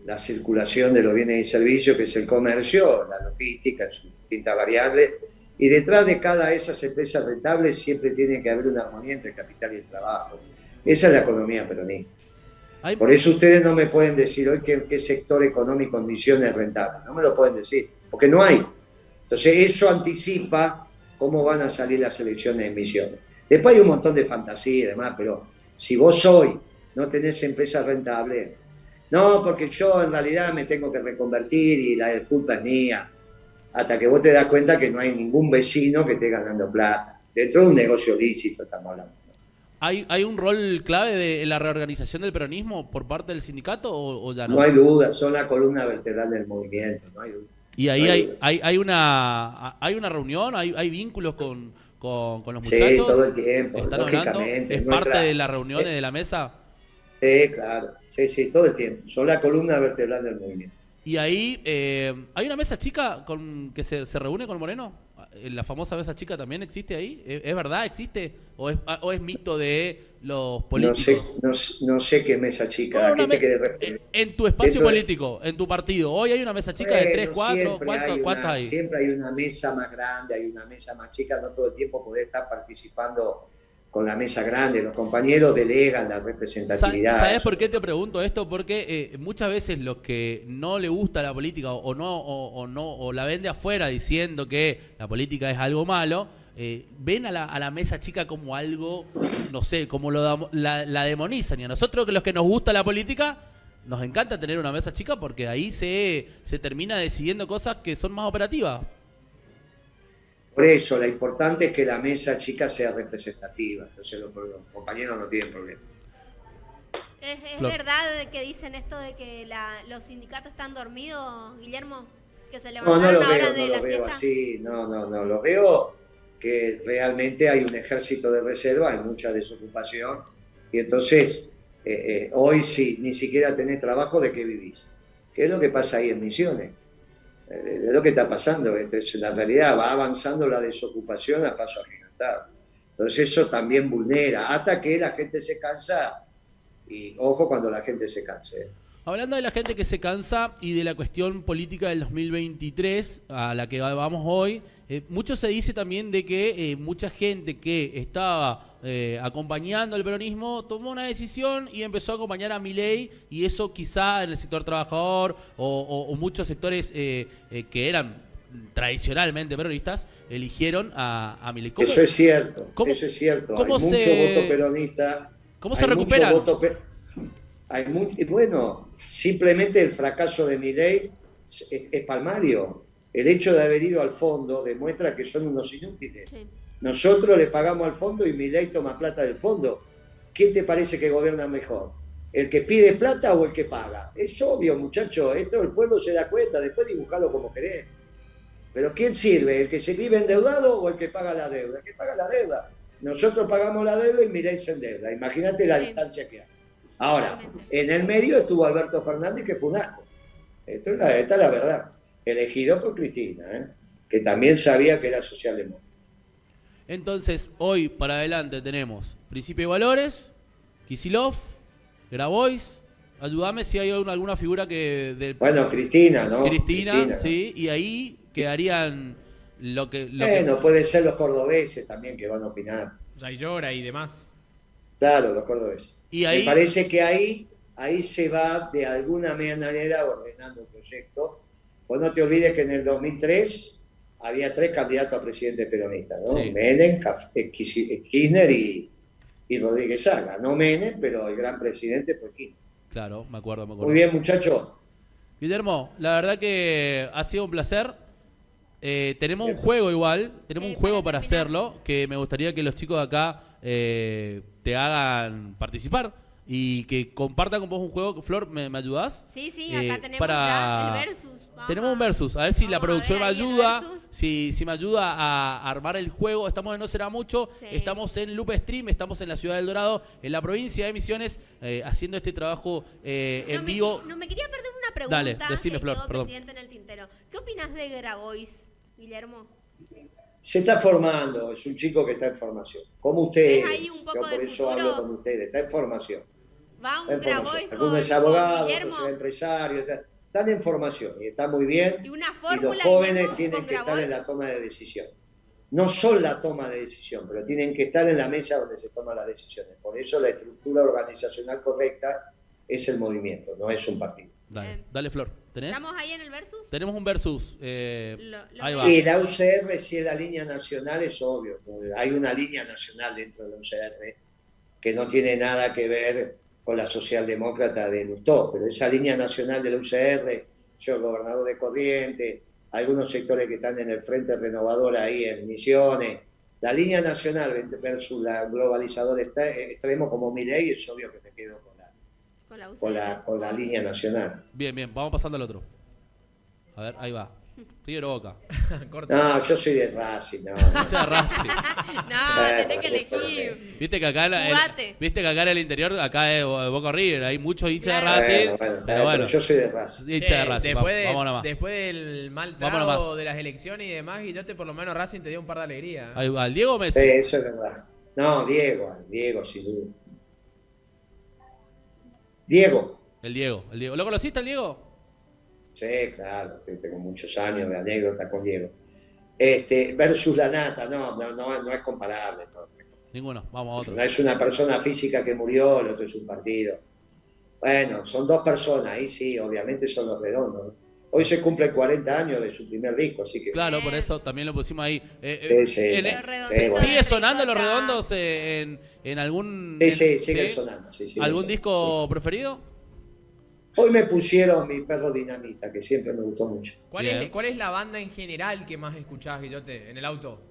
Speaker 3: la circulación de los bienes y servicios, que es el comercio, la logística en sus distintas variables, y detrás de cada de esas empresas rentables siempre tiene que haber una armonía entre el capital y el trabajo. Esa es la economía peronista. Por eso ustedes no me pueden decir hoy qué sector económico en Misiones es rentable. No me lo pueden decir, porque no hay. Entonces eso anticipa cómo van a salir las elecciones en Misiones. Después hay un montón de fantasía y demás, pero si vos hoy no tenés empresas rentables, no, porque yo en realidad me tengo que reconvertir y la culpa es mía, hasta que vos te das cuenta que no hay ningún vecino que esté ganando plata. Dentro de un negocio lícito estamos hablando.
Speaker 1: ¿Hay un rol clave en la reorganización del peronismo por parte del sindicato o ya no?
Speaker 3: No hay duda, son la columna vertebral del movimiento, no hay duda.
Speaker 1: ¿Y ahí hay una reunión, hay vínculos con los muchachos?
Speaker 3: Sí, todo el tiempo,
Speaker 1: ¿Están hablando? ¿Es parte de las reuniones de la mesa?
Speaker 3: Sí, claro, sí, todo el tiempo. Son la columna vertebral del movimiento.
Speaker 1: Y ahí, ¿hay una mesa chica que se reúne con Moreno? ¿La famosa mesa chica también existe ahí? ¿Es verdad? ¿Existe? ¿O es mito de los políticos?
Speaker 3: No sé qué mesa chica.
Speaker 1: En tu espacio político, en tu partido, ¿hoy hay una mesa chica de 3, 4? ¿Cuántas hay?
Speaker 3: Siempre hay una mesa más grande, hay una mesa más chica. No todo el tiempo podés estar participando con la mesa grande. Los compañeros delegan la representatividad.
Speaker 1: ¿Sabes por qué te pregunto esto? Porque muchas veces los que no le gusta la política o la vende afuera diciendo que la política es algo malo, ven a la mesa chica como algo, no sé, como la demonizan. Y a nosotros, que los que nos gusta la política, nos encanta tener una mesa chica porque ahí se termina decidiendo cosas que son más operativas.
Speaker 3: Por eso, lo importante es que la mesa chica sea representativa. Entonces los compañeros no tienen problema.
Speaker 2: ¿Es verdad que dicen esto de que los sindicatos están dormidos, Guillermo? ¿Que se levantaron ahora de la siesta? No lo veo así,
Speaker 3: no, lo veo que realmente hay un ejército de reserva, hay mucha desocupación, y entonces hoy si ni siquiera tenés trabajo, ¿de qué vivís? ¿Qué es lo que pasa ahí en Misiones? Es lo que está pasando. Entonces, la realidad va avanzando la desocupación a paso agigantado. Entonces eso también vulnera, hasta que la gente se cansa, y ojo cuando la gente se canse.
Speaker 1: Hablando de la gente que se cansa y de la cuestión política del 2023, a la que vamos hoy, mucho se dice también de que mucha gente que estaba acompañando al peronismo tomó una decisión y empezó a acompañar a Milei, y eso quizá en el sector trabajador o muchos sectores que eran tradicionalmente peronistas eligieron a Milei.
Speaker 3: Eso es cierto, eso es cierto. Hay mucho voto peronista.
Speaker 1: ¿Cómo se recuperan?
Speaker 3: Bueno, simplemente el fracaso de Milei es palmario. El hecho de haber ido al fondo demuestra que son unos inútiles. Sí. Nosotros le pagamos al fondo y Milei toma plata del fondo. ¿Quién te parece que gobierna mejor? ¿El que pide plata o el que paga? Es obvio, muchachos, esto el pueblo se da cuenta, después dibujalo como querés. Pero ¿quién sirve? ¿El que se vive endeudado o el que paga la deuda? El que paga la deuda. Nosotros pagamos la deuda y Milei se endeuda. Imagínate la distancia que hay. Ahora, en el medio estuvo Alberto Fernández, que fue un asco. Esta es la verdad. Elegido por Cristina, que también sabía que era socialdemócrata.
Speaker 1: Entonces, hoy para adelante tenemos Principio de Valores, Kicillof, Grabois. Ayúdame si hay alguna figura que...
Speaker 3: Bueno, Cristina, ¿no?
Speaker 1: Cristina, sí, y ahí quedarían lo que...
Speaker 3: puede ser los cordobeses también que van a opinar.
Speaker 4: Yaillora y demás.
Speaker 3: Claro, los cordobeses.
Speaker 1: Y ahí,
Speaker 3: me parece que ahí se va de alguna manera ordenando el proyecto. Vos no te olvides que en el 2003 había 3 candidatos a presidente peronistas, ¿no? Sí. Menem, Kirchner y Rodríguez Saga. No Menem, pero el gran presidente fue Kirchner.
Speaker 1: Claro, me acuerdo.
Speaker 3: Muy bien, muchachos.
Speaker 1: Guillermo, la verdad que ha sido un placer. Tenemos un juego igual, tenemos un juego para hacerlo, que me gustaría que los chicos de acá te hagan participar y que compartan con vos un juego. Flor, ¿me ayudás?
Speaker 2: Sí, acá tenemos ya el versus.
Speaker 1: Tenemos un versus, a ver si la producción me ayuda, si me ayuda a armar el juego. Estamos en No Será Mucho, sí. Estamos en Loop Stream, estamos en la Ciudad del Dorado, en la provincia de Misiones, haciendo este trabajo en vivo.
Speaker 2: No me quería perder una pregunta.
Speaker 1: Dale, decime, Flor, perdón.
Speaker 2: Pendiente en el tintero. ¿Qué opinas de Grabois, Guillermo?
Speaker 3: Se está formando, es un chico que está en formación. Como ustedes.
Speaker 2: ¿Ves ahí un poco
Speaker 3: yo por
Speaker 2: de
Speaker 3: eso
Speaker 2: futuro?
Speaker 3: hablo con ustedes, está en formación.
Speaker 2: Va un
Speaker 3: en formación.
Speaker 2: Grabois
Speaker 3: Alguno es
Speaker 2: con
Speaker 3: abogado,
Speaker 2: Guillermo.
Speaker 3: otro es empresario, están en formación y está muy bien.
Speaker 2: Y una
Speaker 3: Y
Speaker 2: fórmula,
Speaker 3: los jóvenes
Speaker 2: Guillermo,
Speaker 3: tienen
Speaker 2: con
Speaker 3: que estar en
Speaker 2: Grabois.
Speaker 3: la toma de decisión. No son la toma de decisión, pero tienen que estar en la mesa donde se toman las decisiones. Por eso la estructura organizacional correcta es el movimiento, no es un partido.
Speaker 1: Dale, dale Flor. ¿Tenés?
Speaker 2: ¿Estamos ahí en el versus?
Speaker 1: Tenemos un versus.
Speaker 2: Lo
Speaker 1: Ahí va.
Speaker 3: Y la UCR, si es la línea nacional, es obvio. Hay una línea nacional dentro de la UCR que no tiene nada que ver con la socialdemócrata de Lustó, pero esa línea nacional de la UCR, yo, el gobernador de Corrientes, algunos sectores que están en el Frente Renovador ahí en Misiones, la línea nacional versus la globalizador extremo como Milei, es obvio que me quedo con la línea nacional.
Speaker 1: Bien, bien, vamos pasando al otro. A ver, ahí va. River o Boca.
Speaker 3: No, yo soy de Racing, no.
Speaker 1: Hincha de Racing.
Speaker 2: No, tenés que elegir.
Speaker 1: Viste que acá en el interior, acá es Boca o River, hay muchos hinchas de
Speaker 2: Claro.
Speaker 1: Racing.
Speaker 3: Bueno,
Speaker 1: Pero bueno,
Speaker 3: yo soy de Racing.
Speaker 1: hincha de Racing. Vamos nomás.
Speaker 4: Después del mal
Speaker 1: Vámonos
Speaker 4: trago
Speaker 1: más.
Speaker 4: de las elecciones y demás, Guillote, por lo menos Racing te dio un par de alegrías.
Speaker 1: Ahí va, ¿al Diego o Messi?
Speaker 3: Sí, eso es verdad. No, Diego, sin duda. Diego.
Speaker 1: El Diego. ¿Lo conociste, el Diego?
Speaker 3: Sí, claro, tengo muchos años de anécdota con Diego. Versus la Nata, no es comparable.
Speaker 1: Ninguno, vamos a otro.
Speaker 3: No es una persona física que murió, el otro es un partido. Bueno, son dos personas, ahí sí, obviamente son los redondos, ¿no? Hoy se cumple 40 años de su primer disco, así que...
Speaker 1: Claro, por eso también lo pusimos ahí.
Speaker 3: Bueno.
Speaker 1: ¿Sigue sonando Los Redondos en algún...
Speaker 3: Sí, sigue sonando. Sí,
Speaker 1: ¿Algún
Speaker 3: sonando,
Speaker 1: disco preferido?
Speaker 3: Hoy me pusieron Mi Perro Dinamita, que siempre me gustó mucho.
Speaker 4: ¿Cuál
Speaker 1: Bien.
Speaker 4: es la banda en general que más escuchás, Guillote, en el auto?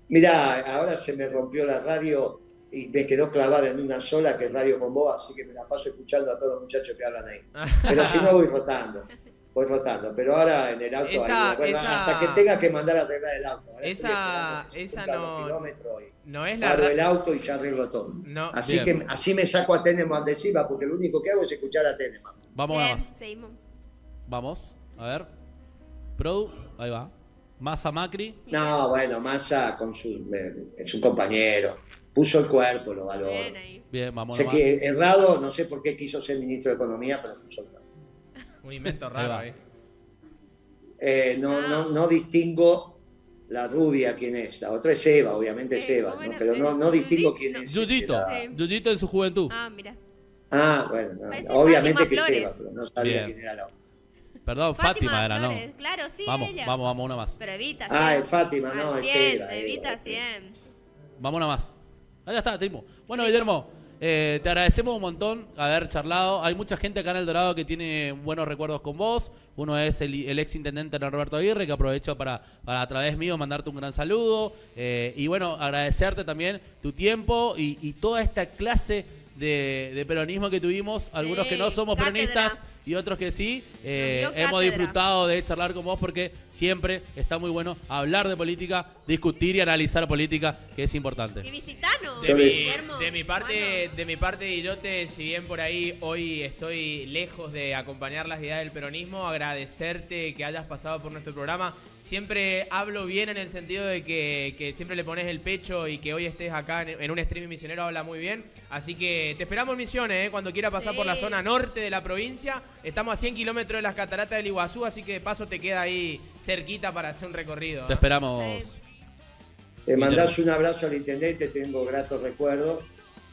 Speaker 3: Mirá, ahora se me rompió la radio y me quedó clavada en una sola, que es Radio con Vos, así que me la paso escuchando a todos los muchachos que hablan ahí. Pero si no, voy rotando. Pero ahora en el auto, hasta que tenga que mandar a arreglar el auto. Ahora
Speaker 4: Esa no es la
Speaker 3: paro el auto y ya arreglo todo.
Speaker 4: No.
Speaker 3: Así
Speaker 1: Bien.
Speaker 3: que así me saco a Teneman de encima, porque lo único que hago es escuchar a Teneman.
Speaker 1: Vamos a
Speaker 2: Bien,
Speaker 1: más.
Speaker 2: seguimos.
Speaker 1: Vamos, a ver. Produ, ahí va. Massa Macri.
Speaker 3: No, bueno, Massa es un compañero. Puso el cuerpo, lo valoro.
Speaker 2: Bien ahí.
Speaker 1: Bien, vamos
Speaker 3: Sé
Speaker 1: nomás.
Speaker 3: que errado, no sé por qué quiso ser ministro de Economía, pero puso el cuerpo.
Speaker 4: Un invento
Speaker 1: Ahí
Speaker 4: raro
Speaker 1: va.
Speaker 4: ahí.
Speaker 3: No distingo la rubia quién es. La otra es Eva, obviamente es Eva, ¿no?
Speaker 2: bueno,
Speaker 3: Pero no distingo quién es.
Speaker 1: Yuyito.
Speaker 2: Sí.
Speaker 1: Yuyito en su juventud.
Speaker 2: Ah, mira.
Speaker 3: Bueno, no,
Speaker 2: Parece
Speaker 3: obviamente que
Speaker 2: Fátima
Speaker 3: es Eva,
Speaker 2: Flores.
Speaker 3: pero no sabía
Speaker 1: Bien.
Speaker 3: quién era la otra.
Speaker 1: Perdón, Fátima era, ¿no?
Speaker 2: Flores, claro, sí,
Speaker 1: Vamos,
Speaker 2: ella.
Speaker 1: vamos, una más.
Speaker 2: Pero Evita,
Speaker 3: Es Fátima, no,
Speaker 2: al
Speaker 3: es
Speaker 2: 100,
Speaker 3: Eva.
Speaker 2: Evita 100.
Speaker 1: Vamos una más. Ahí está, Timo. Bueno, Guillermo, te agradecemos un montón haber charlado. Hay mucha gente acá en El Dorado que tiene buenos recuerdos con vos. Uno es el ex intendente Norberto Aguirre, que aprovecho para a través mío mandarte un gran saludo. Y bueno, agradecerte también tu tiempo y toda esta clase de peronismo que tuvimos. Algunos que no somos
Speaker 2: cátedra.
Speaker 1: peronistas y otros que sí.
Speaker 2: dio
Speaker 1: Hemos
Speaker 2: cátedra.
Speaker 1: disfrutado de charlar con vos porque siempre está muy bueno hablar de política, discutir y analizar política, que es importante.
Speaker 2: Y visitanos,
Speaker 3: Yo les-
Speaker 2: Guillermo.
Speaker 4: De mi parte, Guillote, si bien por ahí hoy estoy lejos de acompañar las ideas del peronismo, agradecerte que hayas pasado por nuestro programa. Siempre hablo bien en el sentido de que siempre le pones el pecho y que hoy estés acá en un streaming misionero habla muy bien. Así que te esperamos en Misiones, cuando quiera pasar
Speaker 2: Sí.
Speaker 4: por la zona norte de la provincia. Estamos a 100 kilómetros de las cataratas del Iguazú, así que de paso te queda ahí cerquita para hacer un recorrido.
Speaker 1: Te
Speaker 4: ¿eh?
Speaker 1: esperamos.
Speaker 3: Te mandás un abrazo al intendente, tengo gratos recuerdos.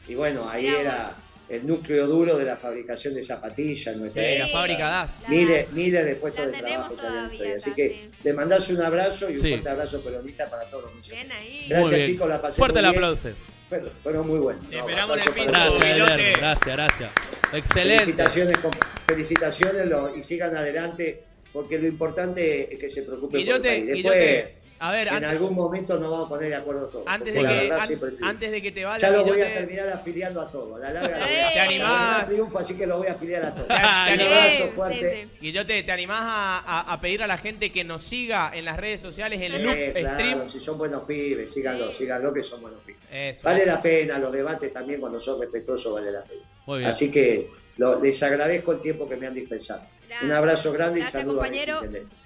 Speaker 3: Y bueno, ahí
Speaker 2: Mirá
Speaker 3: era el núcleo duro de la fabricación de zapatillas.
Speaker 4: Sí,
Speaker 3: nuestra
Speaker 4: la fábrica DAS.
Speaker 3: miles de puestos
Speaker 2: La
Speaker 3: de
Speaker 2: tenemos
Speaker 3: trabajo ya dentro.
Speaker 2: todavía
Speaker 3: Así
Speaker 2: acá,
Speaker 3: que
Speaker 2: sí.
Speaker 3: le mandás un abrazo y un
Speaker 1: Sí.
Speaker 3: fuerte abrazo peronista para todos los muchachos.
Speaker 2: Bien ahí.
Speaker 3: Gracias,
Speaker 1: Muy bien.
Speaker 3: chicos, la pasé
Speaker 1: Fuerte el
Speaker 3: muy bien.
Speaker 1: aplauso.
Speaker 3: Fueron muy buenos.
Speaker 4: Te esperamos en el
Speaker 3: aplauso
Speaker 4: piso,
Speaker 3: para todos.
Speaker 1: Gracias,
Speaker 4: Guillote.
Speaker 1: Guillermo. Gracias. Excelente.
Speaker 3: Felicitaciones y sigan adelante, porque lo importante es que se preocupen por el
Speaker 4: Guillote,
Speaker 3: país. Después,
Speaker 4: Guillote, a ver,
Speaker 3: en algún momento nos vamos a poner de acuerdo todos.
Speaker 4: antes
Speaker 3: porque
Speaker 4: de,
Speaker 3: la
Speaker 4: que,
Speaker 3: verdad
Speaker 4: an-
Speaker 3: siempre triunfa.
Speaker 4: antes de que te vayas,
Speaker 3: Ya lo voy a
Speaker 4: Guillote,
Speaker 3: terminar afiliando a todos. A la larga
Speaker 2: ¿Te
Speaker 4: animás?
Speaker 3: triunfo, así que lo voy a afiliar a todos.
Speaker 4: Te
Speaker 3: Un
Speaker 4: animás.
Speaker 3: abrazo
Speaker 2: Sí,
Speaker 3: fuerte.
Speaker 2: sí, sí.
Speaker 4: Guillote, ¿te animás a pedir a la gente que nos siga en las redes sociales en Loop
Speaker 3: Claro,
Speaker 4: Stream?
Speaker 3: si son buenos pibes, síganlo que son buenos pibes.
Speaker 4: Eso.
Speaker 3: Vale la pena, los debates también cuando son respetuosos vale la pena.
Speaker 1: Muy bien.
Speaker 3: Así que les agradezco el tiempo que me han dispensado.
Speaker 2: Gracias.
Speaker 3: Un abrazo grande
Speaker 2: Gracias,
Speaker 3: y saludos a
Speaker 2: compañero.
Speaker 3: intendente.